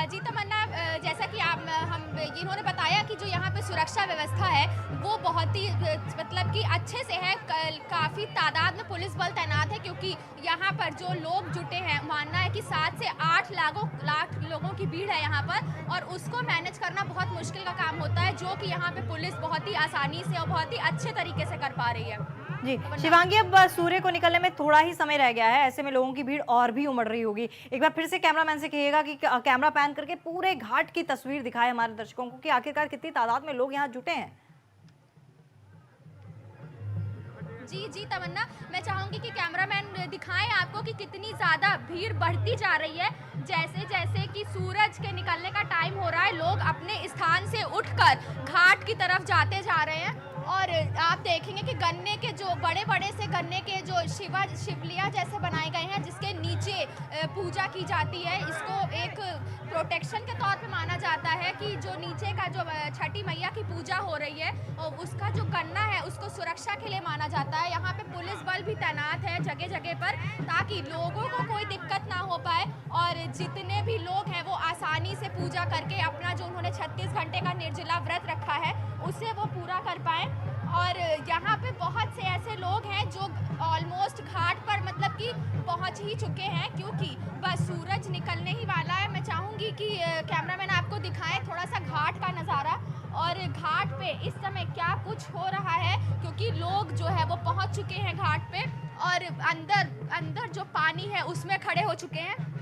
Speaker 2: जी तमन्ना, जैसा कि इन्होंने बताया कि जो यहाँ पे सुरक्षा व्यवस्था है वो बहुत ही मतलब कि अच्छे से है। काफ़ी तादाद में पुलिस बल तैनात है, क्योंकि यहाँ पर जो लोग जुटे हैं, मानना है कि 7 से 8 लाख लोगों की भीड़ है यहाँ पर, और उसको मैनेज करना बहुत मुश्किल का काम होता है, जो कि यहाँ पे पुलिस बहुत ही आसानी से और बहुत ही अच्छे तरीके से कर पा रही है।
Speaker 1: जी शिवांगी, अब सूर्य को निकलने में थोड़ा ही समय रह गया है, ऐसे में लोगों की भीड़ और भी उमड़ रही होगी। एक बार फिर से कैमरामैन से कहिएगा कि कैमरा पैन करके पूरे घाट की तस्वीर दिखाए हमारे दर्शकों को कि आखिरकार कितनी तादाद में लोग यहाँ जुटे हैं।
Speaker 2: जी तमन्ना, मैं चाहूंगी कि कैमरामैन दिखाएं आपको कि कितनी ज़्यादा भीड़ बढ़ती जा रही है। जैसे जैसे कि सूरज के निकलने का टाइम हो रहा है, लोग अपने स्थान से उठकर घाट की तरफ जाते जा रहे हैं। और आप देखेंगे कि गन्ने के जो बड़े से गन्ने के जो शिवलियाँ जैसे बनाए गए हैं, जिसके नीचे पूजा की जाती है, इसको एक प्रोटेक्शन के तौर पे माना जाता है कि जो नीचे का जो छठी मैया की पूजा हो रही है, और उसका जो गन्ना है उसको सुरक्षा के लिए माना जाता है। यहाँ पे पुलिस बल भी तैनात है जगह जगह पर, ताकि लोगों को कोई दिक्कत ना हो पाए और जितने भी लोग हैं वो आसानी से पूजा करके अपना जो उन्होंने 36 घंटे का निर्जला व्रत रखा है उसे वो पूरा कर पाएँ। और यहाँ पे बहुत से ऐसे लोग हैं जो ऑलमोस्ट घाट पर मतलब कि पहुँच ही चुके हैं, क्योंकि बस सूरज निकलने ही वाला है। मैं चाहूँगी कि कैमरामैन आपको दिखाएं थोड़ा सा घाट का नज़ारा, और घाट पे इस समय क्या कुछ हो रहा है, क्योंकि लोग जो है वो पहुँच चुके हैं घाट पे और अंदर जो पानी है उसमें खड़े हो चुके हैं।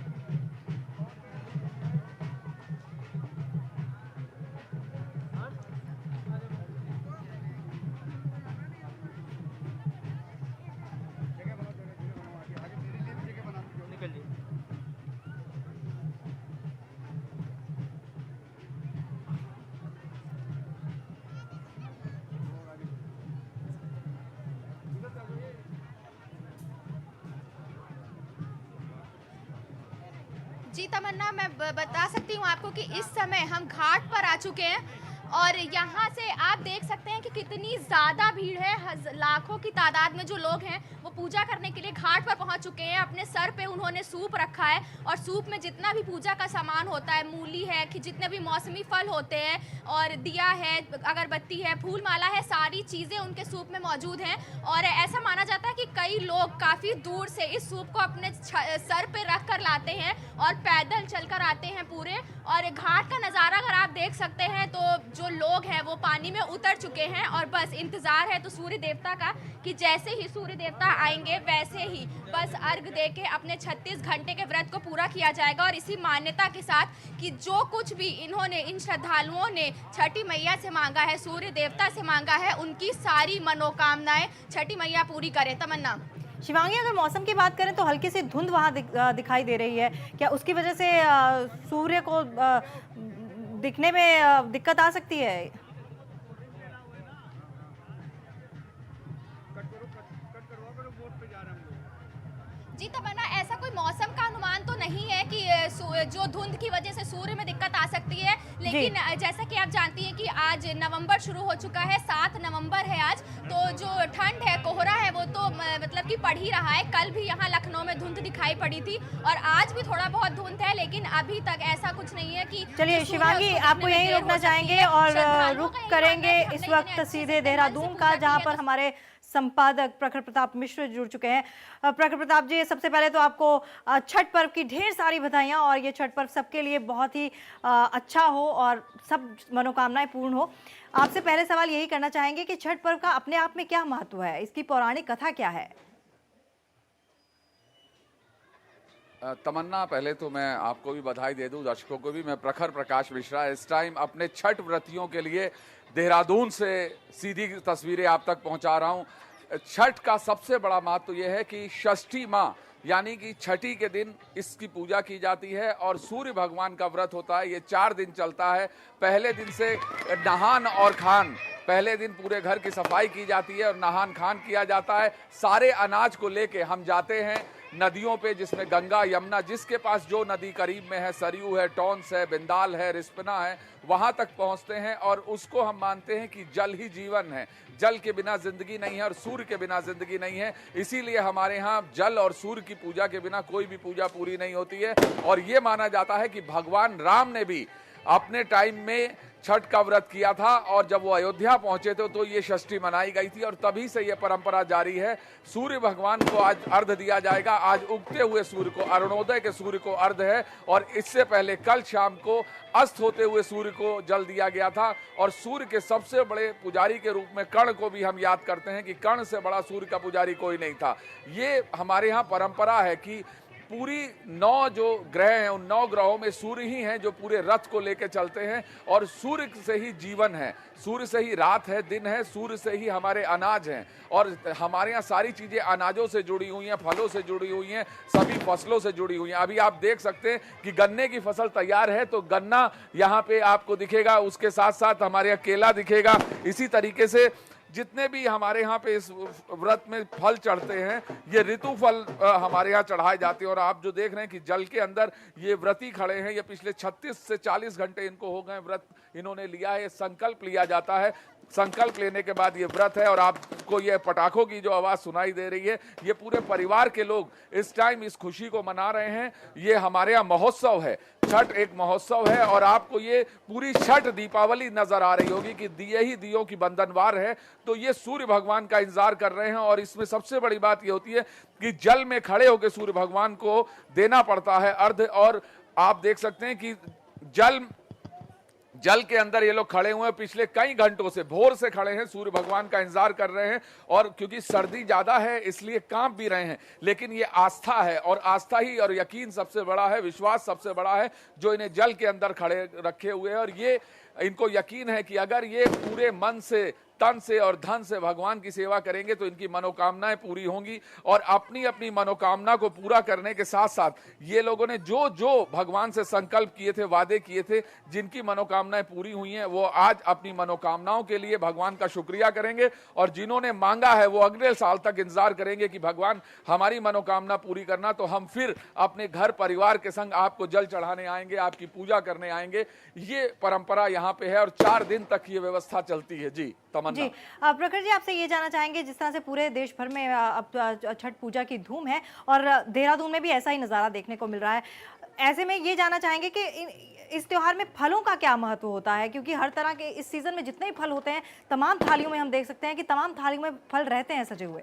Speaker 2: जी तमन्ना, मैं बता सकती हूँ आपको कि इस समय हम घाट पर आ चुके हैं और यहाँ से आप देख सकते हैं कि कितनी ज़्यादा भीड़ है। लाखों की तादाद में जो लोग हैं वो पूजा करने के लिए घाट पर पहुँच चुके हैं। अपने सर पे उन्होंने सूप रखा है और सूप में जितना भी पूजा का सामान होता है, मूली है कि जितने भी मौसमी फल होते हैं और दिया है, अगरबत्ती है, फूल माला है, सारी चीज़ें उनके सूप में मौजूद हैं। और ऐसा माना जाता है कि कई लोग काफ़ी दूर से इस सूप को अपने सर पे रख कर लाते हैं और पैदल चलकर आते हैं पूरे। और घाट का नज़ारा अगर आप देख सकते हैं तो जो लोग हैं वो पानी में उतर चुके हैं और बस इंतज़ार है तो सूर्य देवता का कि जैसे ही सूर्य देवता आएंगे वैसे ही बस अर्घ दे के अपने 36 घंटे के व्रत को पूरा किया जाएगा। और इसी मान्यता के साथ कि जो कुछ भी इन्होंने, इन श्रद्धालुओं ने छठी मैया से मांगा है, सूर्य देवता से मांगा है, उनकी सारी मनोकामनाएं छठी मैया पूरी करे। तमन्ना।
Speaker 1: शिवांगी, अगर मौसम की बात करें तो हल्की सी धुंध वहाँ दिखाई दे रही है, क्या उसकी वजह से सूर्य को दिखने में दिक्कत आ सकती है?
Speaker 2: जी तमन्ना, ऐसा कोई मौसम का अनुमान तो नहीं है कि जो धुंध की वजह से सूर्य में दिक्कत आ सकती है, लेकिन जैसा कि आप जानती हैं कि आज नवंबर शुरू हो चुका है, 7 नवंबर है आज। तो जो ठंड है, कोहरा है, वो तो मतलब कि पड़ ही रहा है। कल भी यहाँ लखनऊ में धुंध दिखाई पड़ी थी और आज भी थोड़ा बहुत धुंध है, लेकिन अभी तक ऐसा कुछ नहीं है कि
Speaker 1: चलिए
Speaker 2: जो सूर्य
Speaker 1: शिवांगी,
Speaker 2: उसको
Speaker 1: आपको
Speaker 2: दिखने में
Speaker 1: यहीं
Speaker 2: देर
Speaker 1: रोकना
Speaker 2: हो सकती
Speaker 1: चाहेंगे
Speaker 2: है।
Speaker 1: और
Speaker 2: श्रद्धालुओं
Speaker 1: रुक
Speaker 2: का ये
Speaker 1: करेंगे
Speaker 2: मानना है कि
Speaker 1: इस
Speaker 2: हमने
Speaker 1: वक्त
Speaker 2: इतने अच्छे
Speaker 1: सीधे
Speaker 2: से
Speaker 1: देहरादून
Speaker 2: मन से
Speaker 1: का,
Speaker 2: पूजा
Speaker 1: जहां
Speaker 2: की
Speaker 1: पर
Speaker 2: है।
Speaker 1: हमारे संपादक प्रखर प्रताप मिश्र जुड़ चुके हैं। प्रखर प्रताप जी, सबसे पहले तो आपको छठ पर्व की ढेर सारी बधाइयां, और ये छठ पर्व सबके लिए बहुत ही अच्छा हो और सब मनोकामनाएं पूर्ण हो। आपसे पहले सवाल यही करना चाहेंगे कि छठ पर्व का अपने आप में क्या महत्व है, इसकी पौराणिक कथा क्या है?
Speaker 10: तमन्ना, पहले तो मैं आपको भी बधाई दे दूं, दर्शकों को भी। मैं प्रखर प्रकाश मिश्रा इस टाइम अपने छठ व्रतियों के लिए देहरादून से सीधी तस्वीरें आप तक पहुंचा रहा हूं। छठ का सबसे बड़ा महत्व यह है कि षष्ठी माँ यानी कि छठी के दिन इसकी पूजा की जाती है और सूर्य भगवान का व्रत होता है। ये 4 दिन चलता है। पहले दिन से नहान और खान, पहले दिन पूरे घर की सफाई की जाती है और नहान खान किया जाता है। सारे अनाज को लेके हम जाते हैं नदियों पे, जिसमें गंगा, यमुना, जिसके पास जो नदी करीब में है, सरयू है, टॉन्स है, बिंदाल है, रिस्पना है, वहां तक पहुंचते हैं और उसको हम मानते हैं कि जल ही जीवन है। जल के बिना जिंदगी नहीं है और सूर्य के बिना जिंदगी नहीं है। इसीलिए हमारे यहाँ जल और सूर्य की पूजा के बिना कोई भी पूजा पूरी नहीं होती है। और ये माना जाता है कि भगवान राम ने भी अपने टाइम में छठ का व्रत किया था और जब वो अयोध्या पहुंचे थे तो ये षष्ठी मनाई गई थी और तभी से ये परंपरा जारी है। सूर्य भगवान को आज अर्घ दिया जाएगा। आज उगते हुए सूर्य को, अरुणोदय के सूर्य को अर्घ है और इससे पहले कल शाम को अस्त होते हुए सूर्य को जल दिया गया था। और सूर्य के सबसे बड़े पुजारी के रूप में कर्ण को भी हम याद करते हैं कि कर्ण से बड़ा सूर्य का पुजारी कोई नहीं था। ये हमारे यहाँ परंपरा है कि पूरी 9 जो ग्रह हैं, उन 9 ग्रहों में सूर्य ही हैं जो पूरे रथ को लेकर चलते हैं और सूर्य से ही जीवन है, सूर्य से ही रात है, दिन है, सूर्य से ही हमारे अनाज हैं। और हमारे यहाँ सारी चीजें अनाजों से जुड़ी हुई हैं, फलों से जुड़ी हुई हैं, सभी फसलों से जुड़ी हुई हैं। अभी आप देख सकते हैं कि गन्ने की फसल तैयार है तो गन्ना यहाँ पे आपको दिखेगा, उसके साथ साथ हमारे यहाँ केला दिखेगा। इसी तरीके से जितने भी हमारे यहाँ पे इस व्रत में फल चढ़ते हैं, ये ऋतु फल हमारे यहाँ चढ़ाए जाते हैं। और आप जो देख रहे हैं कि जल के अंदर ये व्रती खड़े हैं, ये पिछले 36 से 40 घंटे इनको हो गए व्रत इन्होंने लिया है। ये संकल्प लिया जाता है, संकल्प लेने के बाद ये व्रत है। और आपको ये पटाखों की जो आवाज सुनाई दे रही है, ये पूरे परिवार के लोग इस टाइम इस खुशी को मना रहे हैं। ये हमारे यहाँ महोत्सव है, छठ एक महोत्सव है और आपको ये पूरी छठ दीपावली नजर आ रही होगी कि दिए ही दियों की बंधनवार है। तो ये सूर्य भगवान का इंतजार कर रहे हैं और इसमें सबसे बड़ी बात ये होती है कि जल में खड़े होकर सूर्य भगवान को देना पड़ता है अर्घ। और आप देख सकते हैं कि जल के अंदर ये लोग खड़े हुए हैं, पिछले कई घंटों से, भोर से खड़े हैं, सूर्य भगवान का इंतजार कर रहे हैं। और क्योंकि सर्दी ज्यादा है इसलिए कांप भी रहे हैं, लेकिन ये आस्था है और आस्था ही और यकीन सबसे बड़ा है, विश्वास सबसे बड़ा है जो इन्हें जल के अंदर खड़े रखे हुए हैं। और ये इनको यकीन है कि अगर ये पूरे मन से, तन से और धन से भगवान की सेवा करेंगे तो इनकी मनोकामनाएं पूरी होंगी। और अपनी अपनी मनोकामना को पूरा करने के साथ साथ ये लोगों ने जो जो भगवान से संकल्प किए थे, वादे किए थे, जिनकी मनोकामनाएं पूरी हुई हैं, वो आज अपनी मनोकामनाओं के लिए भगवान का शुक्रिया करेंगे। और जिन्होंने मांगा है वो अगले साल तक इंतजार करेंगे कि भगवान हमारी मनोकामना पूरी करना, तो हम फिर अपने घर परिवार के संग आपको जल चढ़ाने आएंगे, आपकी पूजा करने आएंगे। ये परंपरा यहाँ पे है और 4 दिन तक ये व्यवस्था चलती है। जी
Speaker 1: जी, प्रखर जी, आपसे ये जानना चाहेंगे, जिस तरह से पूरे देश भर में अब छठ पूजा की धूम है और देहरादून में भी ऐसा ही नज़ारा देखने को मिल रहा है, ऐसे में ये जानना चाहेंगे कि इस त्योहार में फलों का क्या महत्व होता है? क्योंकि हर तरह के इस सीजन में जितने भी फल होते हैं, तमाम थालियों में हम देख सकते हैं कि तमाम थालियों में फल रहते हैं सजे हुए।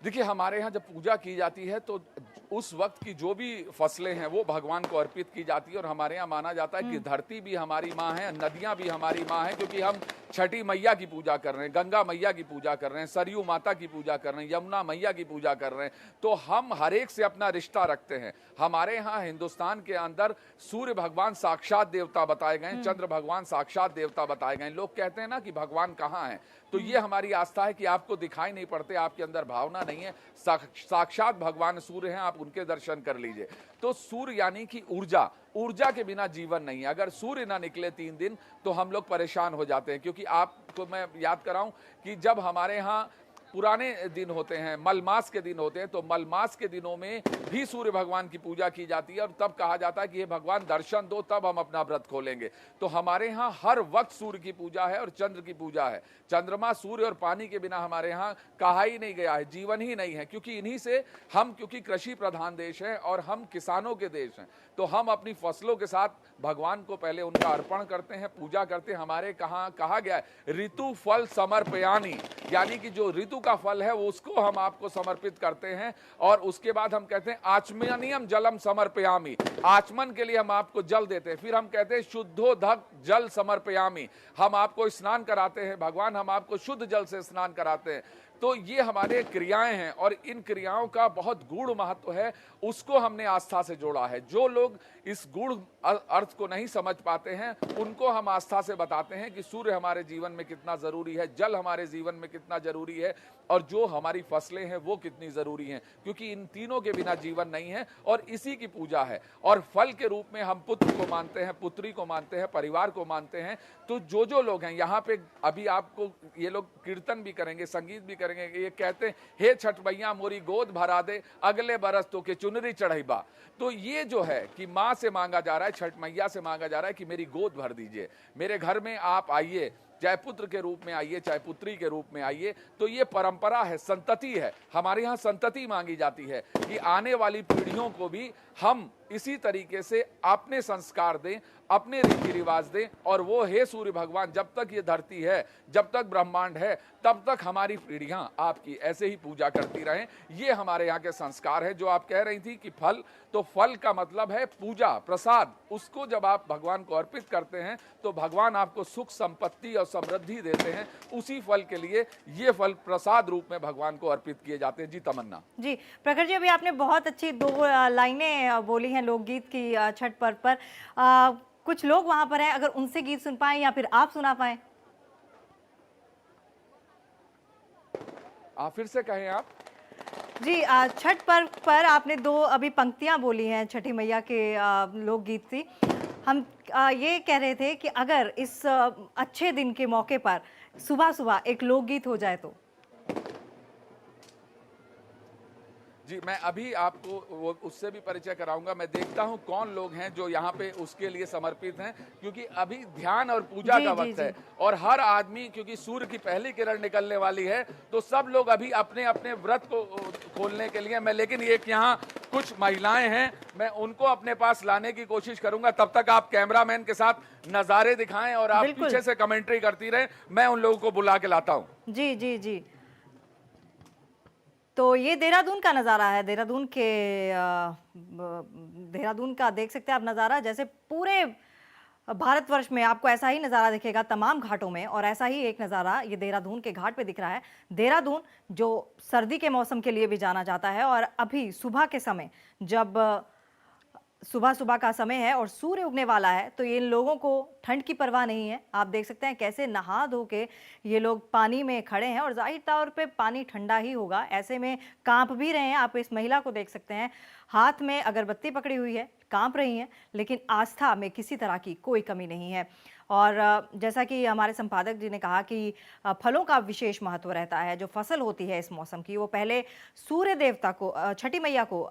Speaker 10: देखिए, हमारे यहाँ जब पूजा की जाती है तो उस वक्त की जो भी फसलें हैं वो भगवान को अर्पित की जाती है। और हमारे यहाँ माना जाता है कि धरती भी हमारी माँ है, नदियाँ भी हमारी माँ है, क्योंकि हम छठी मैया की पूजा कर रहे हैं, गंगा मैया की पूजा कर रहे हैं, सरयू माता की पूजा कर रहे हैं, यमुना मैया की पूजा कर रहे हैं। तो हम हर एक से अपना रिश्ता रखते हैं। हमारे यहाँ हिंदुस्तान के अंदर सूर्य भगवान साक्षात देवता बताए गए, चंद्र भगवान साक्षात देवता बताए गए। लोग कहते हैं ना कि भगवान कहाँ है, तो ये हमारी आस्था है कि आपको दिखाई नहीं पड़ते, आपके अंदर भावना नहीं है, साक्षात भगवान सूर्य हैं, आप उनके दर्शन कर लीजिए। तो सूर्य यानी कि ऊर्जा, ऊर्जा के बिना जीवन नहीं है। अगर सूर्य ना निकले 3 दिन तो हम लोग परेशान हो जाते हैं। क्योंकि आपको मैं याद कराऊं कि जब हमारे यहाँ पुराने दिन होते हैं, मलमास के दिन होते हैं, तो मलमास के दिनों में भी सूर्य भगवान की पूजा की जाती है और तब कहा जाता है कि ये भगवान दर्शन दो तब हम अपना व्रत खोलेंगे। तो हमारे यहाँ हर वक्त सूर्य की पूजा है और चंद्र की पूजा है। चंद्रमा, सूर्य और पानी के बिना हमारे यहाँ कहा ही नहीं गया है, जीवन ही नहीं है, क्योंकि इन्हीं से हम, क्योंकि कृषि प्रधान देश है और हम किसानों के देश हैं, तो हम अपनी फसलों के साथ भगवान को पहले उनका अर्पण करते हैं, पूजा करते हैं। हमारे कहा गया है ऋतु फल समर्पयानि, यानी कि जो ऋतु का फल है वो उसको हम आपको समर्पित करते हैं। और उसके बाद हम कहते हैं आचमनीयम जलम समर्पयामि, आचमन के लिए हम आपको जल देते हैं। फिर हम कहते हैं शुद्धोदक जल समर्पयामि, हम आपको स्नान कराते हैं, भगवान हम आपको शुद्ध जल से स्नान कराते हैं। तो ये हमारे क्रियाएं हैं और इन क्रियाओं का बहुत गूढ़ महत्व है, उसको हमने आस्था से जोड़ा है। जो लोग इस गूढ़ अर्थ को नहीं समझ पाते हैं उनको हम आस्था से बताते हैं कि सूर्य हमारे जीवन में कितना जरूरी है, जल हमारे जीवन में कितना जरूरी है और जो हमारी फसलें हैं वो कितनी जरूरी हैं, क्योंकि इन तीनों के बिना जीवन नहीं है और इसी की पूजा है। और फल के रूप में हम पुत्र को मानते हैं, पुत्री को मानते हैं, परिवार को मानते हैं। तो जो लोग हैं यहाँ पे, अभी आपको ये लोग कीर्तन भी करेंगे, संगीत भी करेंगे, ये कहते हैं हे छठ मैया मोरी गोद भरा दे, अगले बरस तो के चुनरी चढ़ाईबा। तो ये जो है कि माँ से मांगा जा रहा है, छठ मैया से मांगा जा रहा है कि मेरी गोद भर दीजिए, मेरे घर में आप आइए, चाहे पुत्र के रूप में आइए चाहे पुत्री के रूप में आइए। तो ये परंपरा है, संतति है, हमारे यहाँ संतति मांगी जाती है कि आने वाली पीढ़ियों को भी हम इसी तरीके से अपने संस्कार दें, अपने रीति रिवाज दें। और वो हे सूर्य भगवान, जब तक ये धरती है, जब तक ब्रह्मांड है, तब तक हमारी पीढ़ियां आपकी ऐसे ही पूजा करती रहें। ये हमारे यहाँ के संस्कार है। जो आप कह रही थी कि फल, तो फल का मतलब है पूजा, प्रसाद। उसको जब आप भगवान को अर्पित करते हैं तो भगवान आपको सुख, संपत्ति और समृद्धि देते हैं। उसी फल के लिए ये फल प्रसाद रूप में भगवान को अर्पित किए जाते हैं। जी तमन्ना
Speaker 1: जी, प्रखर जी, अभी आपने बहुत अच्छी 2 लाइनें बोली हैं लोकगीत की छठ पर्व पर। कुछ लोग वहां पर हैं, अगर उनसे गीत सुन पाएं या फिर आप सुना पाएं।
Speaker 10: फिर से कहें आप।
Speaker 1: जी, छठ पर्व पर आपने 2 अभी पंक्तियां बोली हैं छठी मैया के लोकगीत की। हम ये कह रहे थे कि अगर इस अच्छे दिन के मौके पर सुबह सुबह एक लोकगीत हो जाए तो।
Speaker 10: जी, मैं अभी आपको वो उससे भी परिचय कराऊंगा। मैं देखता हूं कौन लोग हैं जो यहाँ पे उसके लिए समर्पित हैं, क्योंकि अभी ध्यान और पूजा का वक्त है और हर आदमी, क्योंकि सूर्य की पहली किरण निकलने वाली है, तो सब लोग अभी अपने अपने व्रत को खोलने के लिए मैं, लेकिन एक यहाँ कुछ महिलाएं हैं, मैं उनको अपने पास लाने की कोशिश करूंगा। तब तक आप कैमरामैन के साथ नजारे दिखाएं और आप पीछे से कमेंट्री करती रहे, मैं उन लोगों को बुला के लाता हूँ।
Speaker 1: जी जी जी, तो ये देहरादून का नज़ारा है। देहरादून का देख सकते हैं आप नज़ारा, जैसे पूरे भारतवर्ष में आपको ऐसा ही नज़ारा दिखेगा तमाम घाटों में, और ऐसा ही एक नज़ारा ये देहरादून के घाट पे दिख रहा है। देहरादून जो सर्दी के मौसम के लिए भी जाना जाता है, और अभी सुबह के समय, जब सुबह का समय है और सूर्य उगने वाला है, तो ये लोगों को ठंड की परवाह नहीं है। आप देख सकते हैं कैसे नहा धो के ये लोग पानी में खड़े हैं, और जाहिर तौर पे पानी ठंडा ही होगा, ऐसे में कांप भी रहे हैं। आप इस महिला को देख सकते हैं, हाथ में अगरबत्ती पकड़ी हुई है, कांप रही हैं, लेकिन आस्था में किसी तरह की कोई कमी नहीं है। और जैसा कि हमारे संपादक जी ने कहा कि फलों का विशेष महत्व रहता है। जो फसल होती है इस मौसम की, वो पहले सूर्य देवता को, छठी मैया को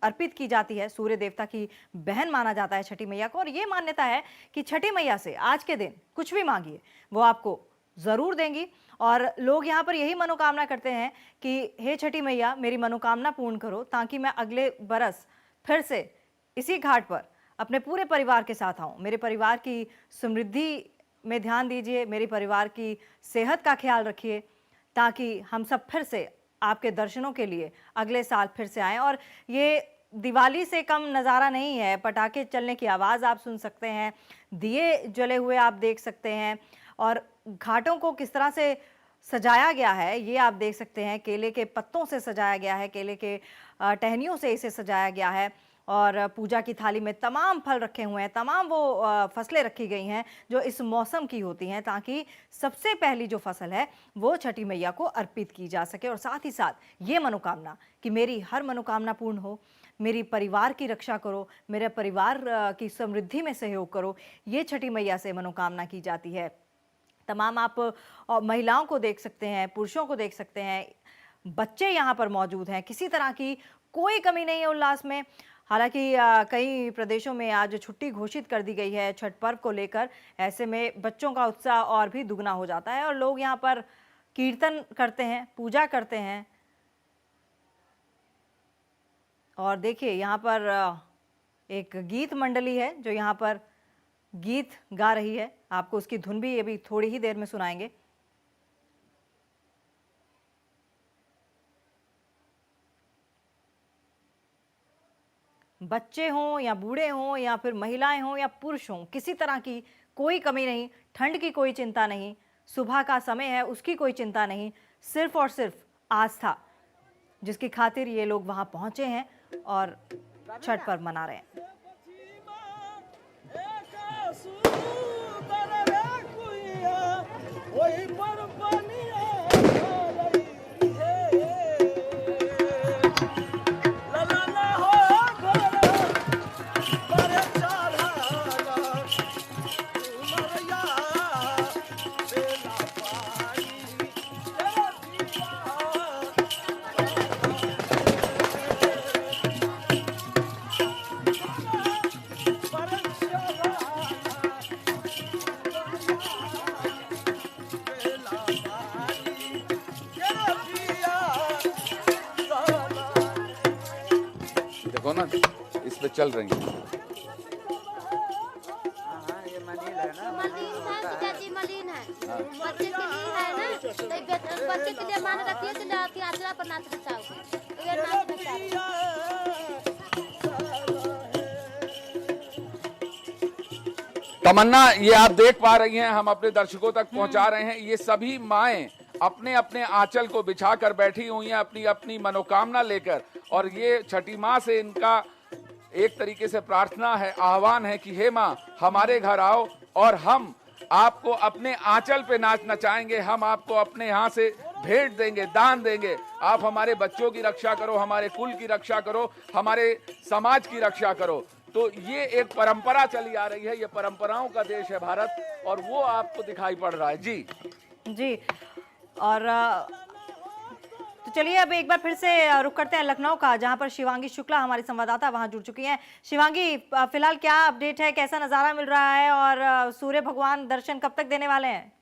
Speaker 1: अर्पित की जाती है। सूर्य देवता की बहन माना जाता है छठी मैया को, और ये मान्यता है कि छठी मैया से आज के दिन कुछ भी मांगिए वो आपको ज़रूर देंगी। और लोग यहाँ पर यही मनोकामना करते हैं कि हे छठी मैया, मेरी मनोकामना पूर्ण करो, ताकि मैं अगले बरस फिर से इसी घाट पर अपने पूरे परिवार के साथ आऊँ। मेरे परिवार की समृद्धि में ध्यान दीजिए, मेरे परिवार की सेहत का ख्याल रखिए, ताकि हम सब फिर से आपके दर्शनों के लिए अगले साल फिर से आएँ। और ये दिवाली से कम नज़ारा नहीं है। पटाखे चलने की आवाज़ आप सुन सकते हैं, दिए जले हुए आप देख सकते हैं, और घाटों को किस तरह से सजाया गया है ये आप देख सकते हैं। केले के पत्तों से सजाया गया है, केले के टहनियों से इसे सजाया गया है, और पूजा की थाली में तमाम फल रखे हुए हैं, तमाम वो फसलें रखी गई हैं जो इस मौसम की होती हैं, ताकि सबसे पहली जो फसल है वो छठी मैया को अर्पित की जा सके। और साथ ही साथ ये मनोकामना कि मेरी हर मनोकामना पूर्ण हो, मेरी परिवार की रक्षा करो, मेरे परिवार की समृद्धि में सहयोग करो, ये छठी मैया से मनोकामना की जाती है। तमाम आप महिलाओं को देख सकते हैं, पुरुषों को देख सकते हैं, बच्चे यहाँ पर मौजूद हैं। किसी तरह की कोई कमी नहीं है उल्लास में। हालांकि कई प्रदेशों में आज छुट्टी घोषित कर दी गई है छठ पर्व को लेकर। ऐसे में बच्चों का उत्साह और भी दुगना हो जाता है और लोग यहाँ पर कीर्तन करते हैं, पूजा करते हैं। और देखिए यहाँ पर एक गीत मंडली है जो यहाँ पर गीत गा रही है। आपको उसकी धुन भी अभी थोड़ी ही देर में सुनाएंगे। बच्चे हों या बूढ़े हों या फिर महिलाएं हों या पुरुष हों, किसी तरह की कोई कमी नहीं। ठंड की कोई चिंता नहीं, सुबह का समय है उसकी कोई चिंता नहीं। सिर्फ और सिर्फ आस्था, जिसकी खातिर ये लोग वहां पहुंचे हैं और छठ पर्व मना रहे हैं।
Speaker 10: देखो ना, इस पे चल रही है।
Speaker 6: मलिन है बच्चे के लिए है ना, तो बच्चे के लिए मान रखती है तो आचरा पर नाच नचाओ, ये नाच नचाओ।
Speaker 10: तमन्ना, ये आप देख पा रही हैं, हम अपने दर्शकों तक पहुंचा रहे हैं। ये सभी माएं अपने अपने आंचल को बिछाकर बैठी हुई हैं अपनी अपनी मनोकामना लेकर, और ये छठी माँ से इनका एक तरीके से प्रार्थना है, आह्वान है कि हे माँ हमारे घर आओ और हम आपको अपने आंचल पे नाच नचाएंगे, हम आपको अपने यहाँ से भेंट देंगे, दान देंगे। आप हमारे बच्चों की रक्षा करो, हमारे कुल की रक्षा करो, हमारे समाज की रक्षा करो। तो ये एक परंपरा चली आ रही है, ये परंपराओं का देश है भारत, और वो आपको दिखाई पड़ रहा है। जी
Speaker 1: जी। और तो चलिए अब एक बार फिर से रुक करते हैं लखनऊ का, जहां पर शिवांगी शुक्ला हमारी संवाददाता वहां जुड़ चुकी हैं। शिवांगी, फिलहाल क्या अपडेट है, कैसा नजारा मिल रहा है और सूर्य भगवान दर्शन कब तक देने वाले हैं?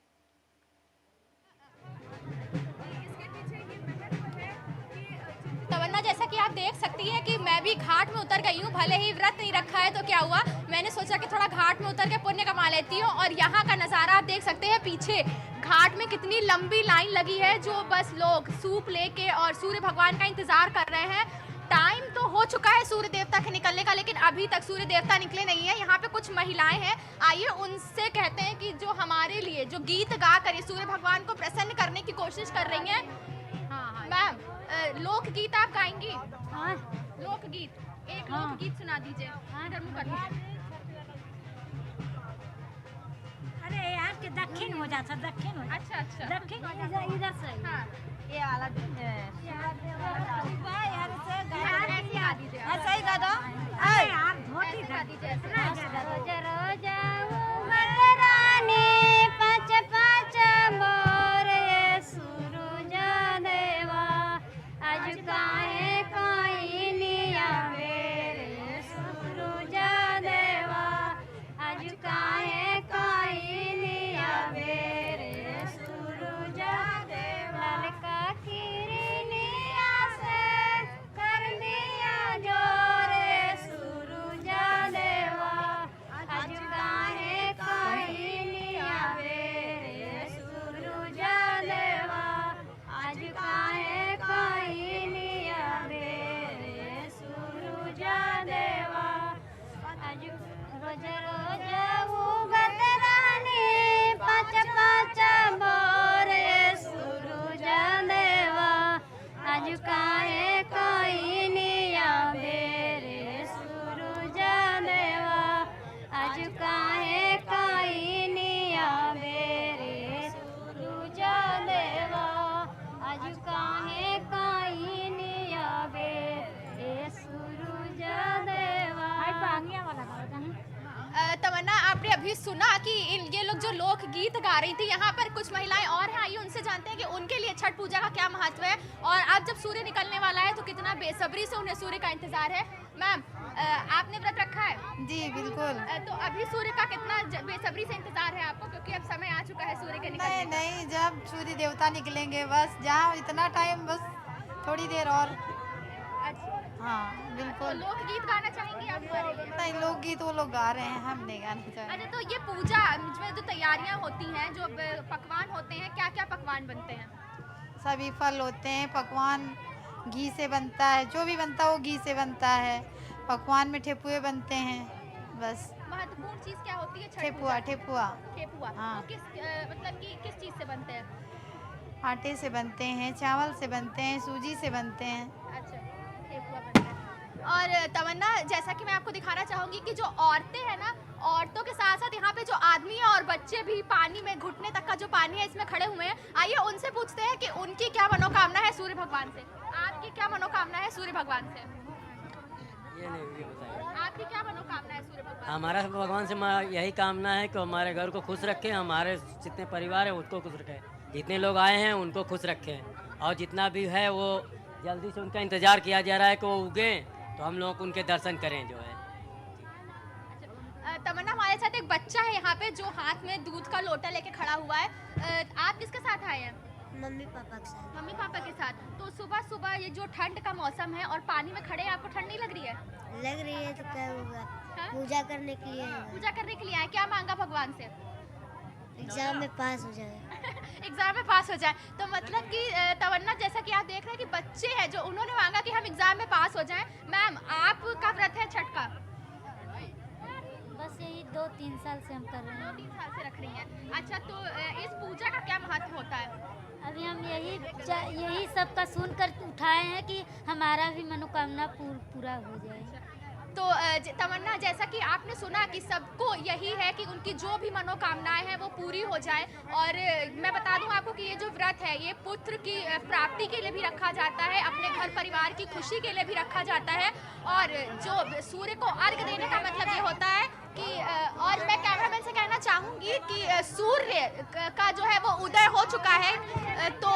Speaker 2: तमन्ना, जैसा कि आप देख सकती हैं कि मैं भी घाट में उतर गई हूँ। भले ही व्रत नहीं रखा है तो क्या हुआ, मैंने सोचा कि थोड़ा घाट में उतर के पुण्य कमा लेती हूँ। और यहाँ का नज़ारा आप देख सकते हैं, पीछे घाट में कितनी लंबी लाइन लगी है, जो बस लोग सूप लेके और सूर्य भगवान का इंतजार कर रहे हैं। टाइम तो हो चुका है सूर्य देवता के निकलने का, लेकिन अभी तक सूर्य देवता निकले नहीं है। यहाँ पे कुछ महिलाएं हैं, आइए उनसे कहते हैं कि जो हमारे लिए जो गीत गा कर सूर्य भगवान को प्रसन्न करने की कोशिश कर रही हैं। मैम, लोकगीत आप गाएंगी? हाँ, लोकगीत, एक लोकगीत सुना दीजिए। इधर मुँह कर दीजिए।
Speaker 6: अरे यार के दक्षिण हो जाता, दक्षिण हो।
Speaker 2: अच्छा अच्छा,
Speaker 6: दक्षिण इधर से। हाँ,
Speaker 2: ये वाला
Speaker 6: ऐसा ही गा दो। यार धोती गा दीजिए। रोज रानी पाँच पाँच मोर सूरज देवा, आज काहे कोई निया मेरे सूरज देवा, आज काहे कोई निया मेरे सूरज देवा, ललका किरनिया से कर दिया जोरे सूरज देवा, आज
Speaker 2: सुना कि ये लोग जो लोक गीत गा रही थी, यहाँ पर कुछ महिलाएं और हैं, आइए उनसे जानते हैं कि उनके लिए छठ पूजा का क्या महत्व है और अब जब सूर्य निकलने वाला है तो कितना बेसब्री से उन्हें सूर्य का इंतजार है। मैम, आपने व्रत रखा है?
Speaker 11: जी बिल्कुल।
Speaker 2: तो अभी सूर्य का कितना बेसब्री से इंतजार है आपको, क्योंकि अब समय आ चुका है सूर्य के निकलने का?
Speaker 11: नहीं, जब सूर्य देवता निकलेंगे बस, जहाँ इतना टाइम, बस थोड़ी देर और।
Speaker 2: अच्छा,
Speaker 11: हाँ
Speaker 2: तो
Speaker 11: बिल्कुल।
Speaker 2: लोकगीत गाना चाहेंगे आप हमारे लिए?
Speaker 11: नहीं, लोकगीत वो लोग गा रहे हैं, हम नहीं गाना चाहेंगे।
Speaker 2: अच्छा, तो ये पूजा में जो तैयारियां होती हैं, जो पकवान होते हैं, क्या क्या पकवान बनते हैं?
Speaker 11: सभी फल होते हैं, पकवान घी से बनता है, जो भी बनता है वो घी से बनता है। पकवान में ठेपुए बनते हैं, बस।
Speaker 2: महत्वपूर्ण चीज क्या होती है छठ
Speaker 11: ठेपुआ,
Speaker 2: पूजा?
Speaker 11: ठेपुआ
Speaker 2: ठेपुआ।
Speaker 11: हाँ।
Speaker 2: तो मतलब कि किस चीज से बनते हैं?
Speaker 11: आटे से बनते हैं, चावल से बनते हैं, सूजी से बनते हैं।
Speaker 2: अच्छा, ठेपुआ बनता है। और तमन्ना, जैसा कि मैं आपको दिखाना चाहूंगी कि जो औरतें हैं ना, औरतों के साथ साथ यहाँ पे जो आदमी है और बच्चे भी पानी में घुटने तक का जो पानी है इसमें खड़े हुए हैं। आइए उनसे पूछते हैं कि उनकी क्या मनोकामना है सूर्य भगवान से। आपकी क्या मनोकामना है सूर्य भगवान से?
Speaker 12: ये बताइए।
Speaker 2: आपकी क्या मनोकामना है सूर्य भगवान?
Speaker 12: हमारा भगवान से यही कामना है कि हमारे घर को खुश रखें, हमारे जितने परिवार है उसको खुश रखें, जितने लोग आए हैं उनको खुश रखें, और जितना भी है वो जल्दी से उनका इंतज़ार किया जा रहा है कि वो उगें तो हम लोग उनके दर्शन करें जो है।
Speaker 2: तमन्ना, हमारे साथ एक बच्चा है यहाँ पे जो हाथ में दूध का लोटा लेके खड़ा हुआ है। आप किसके साथ आए हैं?
Speaker 6: मम्मी पापा के साथ।
Speaker 2: मम्मी पापा के साथ। तो सुबह सुबह ये जो ठंड का मौसम है और पानी में खड़े हैं, आपको ठंड नहीं लग रही है?
Speaker 6: लग रही है तो क्या होगा?
Speaker 2: हाँ?
Speaker 6: पूजा करने के लिए।
Speaker 2: पूजा करने के लिए आए, क्या मांगा भगवान से?
Speaker 6: एग्जाम में पास हो जाए।
Speaker 2: एग्जाम में पास हो जाए। तो मतलब कि तमन्ना, जैसा कि आप देख रहे हैं कि बच्चे हैं जो उन्होंने मांगा कि हम एग्जाम में पास हो जाएं। मैम, आपका व्रत है छठ का?
Speaker 6: बस यही 2-3 साल से हम कर रहे हैं।
Speaker 2: 2-3 साल से रख रही हैं। अच्छा, तो इस पूजा का क्या महत्व होता है?
Speaker 6: अभी हम यही सबका सुन कर उठाए हैं कि हमारा भी मनोकामना पूरा हो जाए।
Speaker 2: तो तमन्ना, जैसा कि आपने सुना कि सबको यही है कि उनकी जो भी मनोकामनाएं हैं वो पूरी हो जाए। और मैं बता दूं आपको कि ये जो व्रत है ये पुत्र की प्राप्ति के लिए भी रखा जाता है, अपने घर परिवार की खुशी के लिए भी रखा जाता है। और जो सूर्य को अर्घ देने का मतलब ये होता है कि और मैं कैमरामैन से कहना चाहूँगी कि सूर्य का जो है वो उदय हो चुका है। तो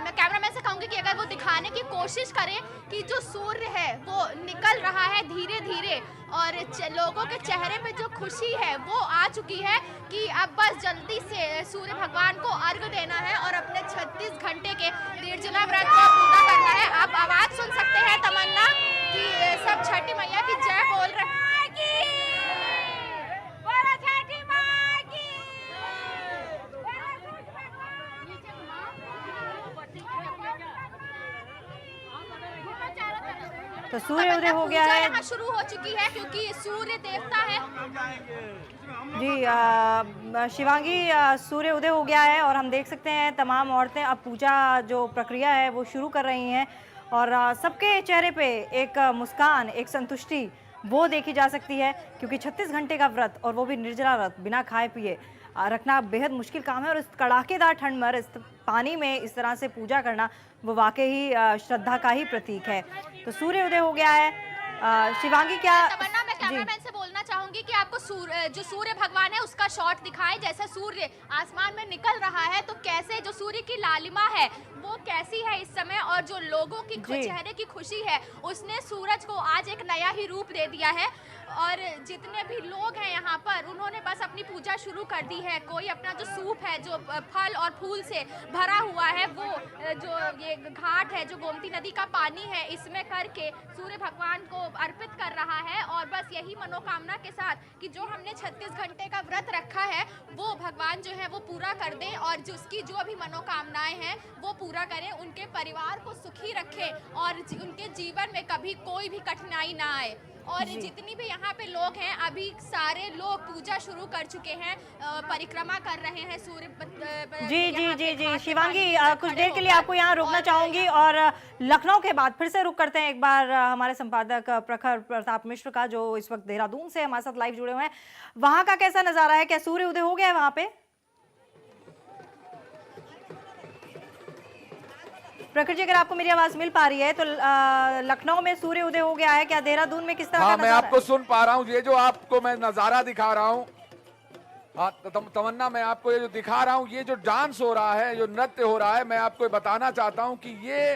Speaker 2: मैं कैमरामैन से कहूँगी कि अगर वो दिखाने की कोशिश करें कि जो सूर्य है वो निकल रहा है धीरे धीरे, और लोगों के चेहरे पे जो खुशी है वो आ चुकी है कि अब बस जल्दी से सूर्य भगवान को अर्घ देना है और अपने 36 घंटे के निर्जला व्रत को पूरा करना है। आप आवाज़ सुन सकते हैं तमन्ना कि सब छठी मैया की जय बोल रहे हैं।
Speaker 1: तो सूर्य उदय हो गया है।
Speaker 2: यहाँ शुरू हो चुकी है क्योंकि सूर्य देवता है।
Speaker 1: जी शिवांगी, सूर्य उदय हो गया है और हम देख सकते हैं तमाम औरतें अब पूजा जो प्रक्रिया है वो शुरू कर रही हैं, और सबके चेहरे पे एक मुस्कान, एक संतुष्टि वो देखी जा सकती है, क्योंकि 36 घंटे का व्रत, और वो भी निर्जला व्रत, बिना खाए पिए रखना बेहद मुश्किल काम है। और इस कड़ाकेदार ठंड में इस पानी में इस तरह से पूजा करना वो वाकई ही श्रद्धा का ही प्रतीक है। तो सूर्य उदय हो गया है। शिवांगी, क्या
Speaker 2: तमन्ना, मैं कैमरामैन से बोलना चाहूंगी कि आपको जो सूर्य भगवान है उसका शॉट दिखाएं। जैसे सूर्य आसमान में निकल रहा है तो कैसे जो सूर्य की लालिमा है वो कैसी है इस समय, और जो लोगों की चेहरे की खुशी है उसने सूरज को आज एक नया ही रूप दे दिया है। और जितने भी लोग हैं यहाँ पर उन्होंने बस अपनी पूजा शुरू कर दी है। कोई अपना जो सूप है जो फल और फूल से भरा हुआ है वो जो ये घाट है, जो गोमती नदी का पानी है, इसमें करके सूर्य भगवान को अर्पित कर रहा है। और बस यही मनोकामना के साथ कि जो हमने 36 घंटे का व्रत रखा है वो भगवान जो है वो पूरा कर दें, और जिसकी जो भी मनोकामनाएं हैं वो पूरा करें, उनके परिवार को सुखी रखें और उनके जीवन में कभी कोई भी कठिनाई ना आए। और जितनी भी यहाँ पे लोग हैं अभी सारे लोग पूजा शुरू कर चुके हैं, परिक्रमा कर रहे हैं सूर्य।
Speaker 1: जी शिवांगी, कुछ देर के लिए आपको यहाँ रोकना चाहूंगी, और लखनऊ के बाद फिर से रुक करते हैं एक बार हमारे संपादक प्रखर प्रताप मिश्र का, जो इस वक्त देहरादून से हमारे साथ लाइव जुड़े हुए हैं। वहां का कैसा नजारा है? क्या सूर्य उदय हो गया है वहां पे? प्रखर जी, अगर आपको मेरी आवाज मिल पा रही है तो लखनऊ में सूर्य उदय हो गया है, क्या देहरादून में किस तरह?
Speaker 10: हाँ, मैं आपको सुन पा रहा हूँ। ये जो आपको मैं नजारा दिखा रहा हूँ हाँ तमन्ना, मैं आपको ये जो दिखा रहा हूँ, ये जो डांस हो रहा है, जो नृत्य हो रहा है, मैं आपको बताना चाहता हूँ कि ये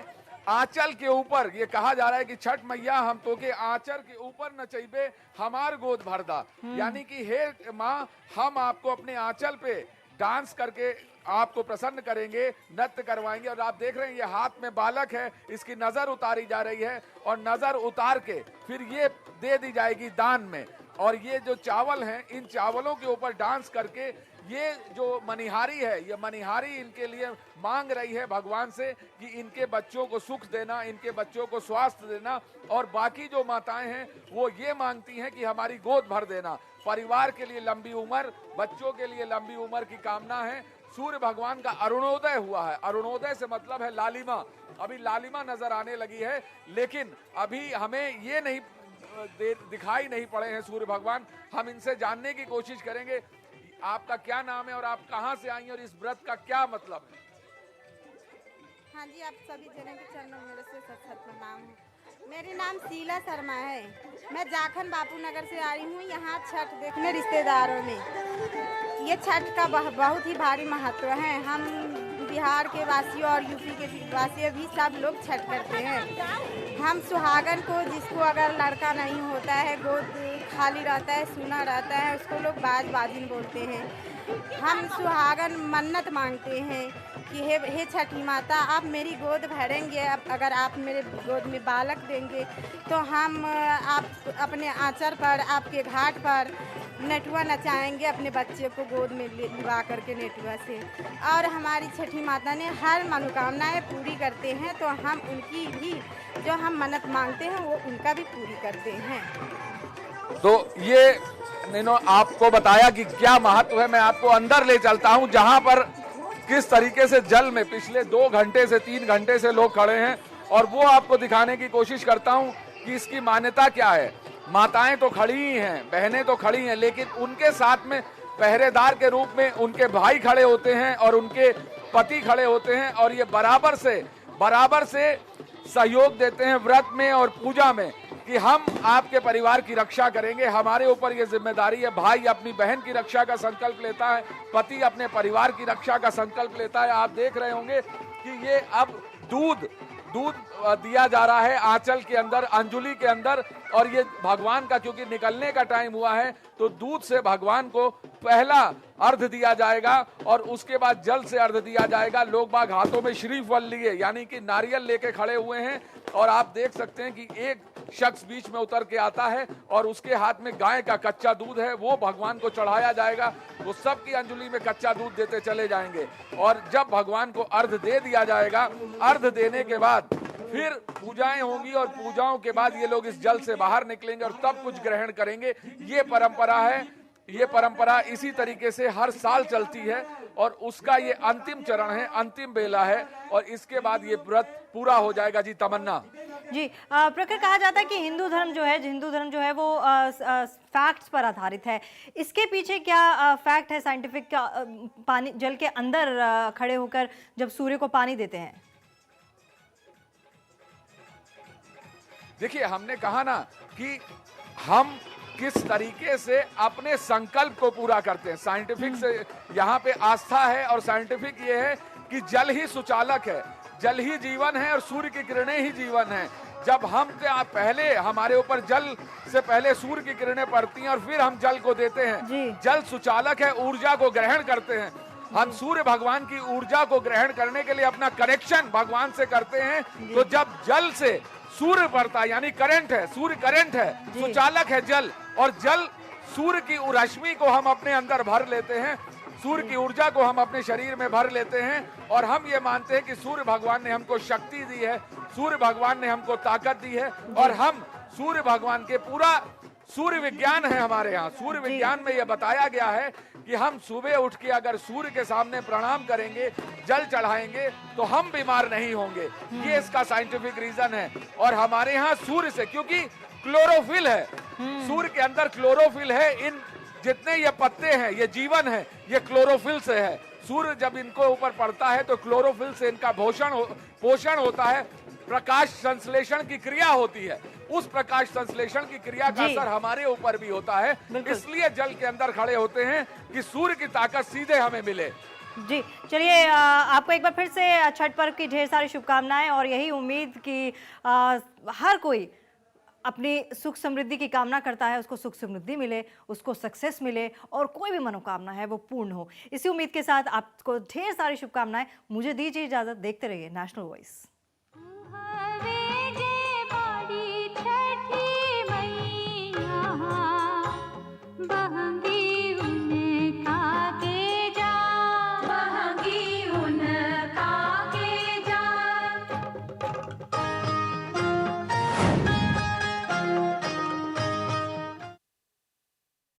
Speaker 10: आंचल के ऊपर, ये कहा जा रहा है कि छठ मैया हम तो के आंचल के ऊपर नचैबे हमार गोद भरदा, यानी कि हे माँ, हम आपको अपने आंचल पे डांस करके आपको प्रसन्न करेंगे, नृत्य करवाएंगे। और आप देख रहे हैं ये हाथ में बालक है, इसकी नजर उतारी जा रही है और नजर उतार के फिर ये दे दी जाएगी दान में। और ये जो चावल हैं, इन चावलों के ऊपर डांस करके ये जो मनिहारी है, ये मनिहारी इनके लिए मांग रही है भगवान से कि इनके बच्चों को सुख देना, इनके बच्चों को स्वास्थ्य देना। और बाकी जो माताएं हैं वो ये मांगती हैं कि हमारी गोद भर देना। परिवार के लिए लंबी उम्र, बच्चों के लिए लंबी उम्र की कामना है। सूर्य भगवान का अरुणोदय हुआ है। अरुणोदय से मतलब है लालिमा। अभी लालिमा नजर आने लगी है, लेकिन अभी हमें ये नहीं दिखाई नहीं पड़े हैं सूर्य भगवान। हम इनसे जानने की कोशिश करेंगे आपका क्या नाम है और आप कहां से आई हैं और इस व्रत का क्या मतलब है।
Speaker 11: हाँ जी, आप सभी जने के चरणों में मेरे से सत प्रणाम है। मेरी नाम शीला शर्मा है। मैं जाखन बापू नगर से आई हूँ यहाँ छठ देखने रिश्तेदारों में। ये छठ का बहुत ही भारी महत्व है। हम बिहार के वासी और यूपी के वासी भी सब लोग छठ करते हैं। हम सुहागन को, जिसको अगर लड़का नहीं होता है, गोद खाली रहता है, सूना रहता है, उसको लोग बाजिन बोलते हैं। हम सुहागन मन्नत मांगते हैं कि हे छठी माता, आप मेरी गोद भरेंगे, अगर आप मेरे गोद में बालक देंगे तो हम आप अपने आंचल पर, आपके घाट पर नेटुआ नचाएंगे, अपने बच्चे को गोद में लिवा करके नेटुआ से। और हमारी छठी माता ने हर मनोकामनाएं पूरी करते हैं, तो हम उनकी भी जो हम मन्नत मांगते हैं वो उनका भी पूरी करते हैं।
Speaker 10: तो ये नैनो आपको बताया कि क्या महत्व है। मैं आपको अंदर ले चलता हूं, जहां पर किस तरीके से जल में पिछले 2 घंटे से 3 घंटे से लोग खड़े हैं, और वो आपको दिखाने की कोशिश करता हूं कि इसकी मान्यता क्या है। माताएं तो खड़ी ही हैं, बहनें तो खड़ी हैं, लेकिन उनके साथ में पहरेदार के रूप में उनके भाई खड़े होते हैं और उनके पति खड़े होते हैं, और ये बराबर से सहयोग देते हैं व्रत में और पूजा में कि हम आपके परिवार की रक्षा करेंगे, हमारे ऊपर ये जिम्मेदारी है। भाई अपनी बहन की रक्षा का संकल्प लेता है, पति अपने परिवार की रक्षा का संकल्प लेता है। आप देख रहे होंगे कि ये अब दूध दिया जा रहा है आंचल के अंदर, अंजुली के अंदर, और ये भगवान का क्योंकि निकलने का टाइम हुआ है तो दूध से भगवान को पहला अर्घ दिया जाएगा और उसके बाद जल से अर्घ दिया जाएगा। लोग बाग हाथों में श्रीफल लिए यानी कि नारियल लेके खड़े हुए हैं, और आप देख सकते हैं कि एक शख्स बीच में उतर के आता है और उसके हाथ में गाय का कच्चा दूध है, वो भगवान को चढ़ाया जाएगा। वो सबकी अंजुली में कच्चा दूध देते चले जाएंगे, और जब भगवान को अर्घ दे दिया जाएगा, अर्घ देने के बाद फिर पूजाएं होंगी, और पूजाओं के बाद ये लोग इस जल से बाहर निकलेंगे और तब कुछ ग्रहण करेंगे। ये परंपरा है। ये परंपरा इसी तरीके से हर साल चलती है, और उसका ये अंतिम चरण है, अंतिम बेला है, और इसके बाद ये व्रत पूरा हो जाएगा। जी तमन्ना
Speaker 1: जी, प्रखर, कहा जाता है कि हिंदू धर्म जो है वो फैक्ट्स पर आधारित है। इसके पीछे क्या फैक्ट है साइंटिफिक का? पानी जल के अंदर खड़े होकर जब सूर्य को पानी देते हैं।
Speaker 10: देखिए, हमने कहा ना कि हम किस तरीके से अपने संकल्प को पूरा करते हैं। साइंटिफिक से यहाँ पे आस्था है, और साइंटिफिक ये है कि जल ही सुचालक है, जल ही जीवन है, और सूर्य की किरणें ही जीवन है। जब हम पहले हमारे ऊपर जल से पहले सूर्य की किरणें पड़ती हैं और फिर हम जल को देते हैं। जल सुचालक है, ऊर्जा को ग्रहण करते हैं। हम सूर्य भगवान की ऊर्जा को ग्रहण करने के लिए अपना कनेक्शन भगवान से करते हैं। तो जब जल से सूर्य पड़ता है, यानी करंट है, सूर्य करंट है, सुचालक है जल, और जल सूर्य की रश्मि को हम अपने अंदर भर लेते हैं, सूर्य की ऊर्जा को हम अपने शरीर में भर लेते हैं, और हम ये मानते हैं कि सूर्य भगवान ने हमको शक्ति दी है, सूर्य भगवान ने हमको ताकत दी है, और हम सूर्य भगवान के पूरा सूर्य विज्ञान है हमारे यहाँ। सूर्य विज्ञान में यह बताया गया है कि हम सुबह उठ के अगर सूर्य के सामने प्रणाम करेंगे, जल चढ़ाएंगे, तो हम बीमार नहीं होंगे। ये इसका साइंटिफिक रीजन है। और हमारे यहाँ सूर्य से, क्योंकि क्लोरोफिल है, सूर्य के अंदर क्लोरोफिल है, इन जितने ये पत्ते हैं, ये जीवन है, ये क्लोरोफिल से है। सूर्य जब इनको ऊपर पड़ता है तो क्लोरोफिल से इनका पोषण होता है, प्रकाश संश्लेषण की क्रिया होती है। उस प्रकाश संश्लेषण की क्रिया का
Speaker 1: जी।
Speaker 10: असर हमारे ऊपर भी होता है।
Speaker 1: बिल्कुल।
Speaker 10: इसलिए जल के अंदर खड़े होते हैं कि सूर्य की ताकत सीधे हमें मिले।
Speaker 1: जी चलिए, आपको एक बार फिर से छठ पर्व की ढेर सारी शुभकामनाएं और यही उम्मीद कि हर कोई अपनी सुख समृद्धि की कामना करता है, उसको सुख समृद्धि मिले, उसको सक्सेस मिले और कोई भी मनोकामना है वो पूर्ण हो। इसी उम्मीद के साथ आपको ढेर सारी शुभकामनाएं। मुझे दीजिए इजाजत, देखते रहिए नेशनल वॉइस।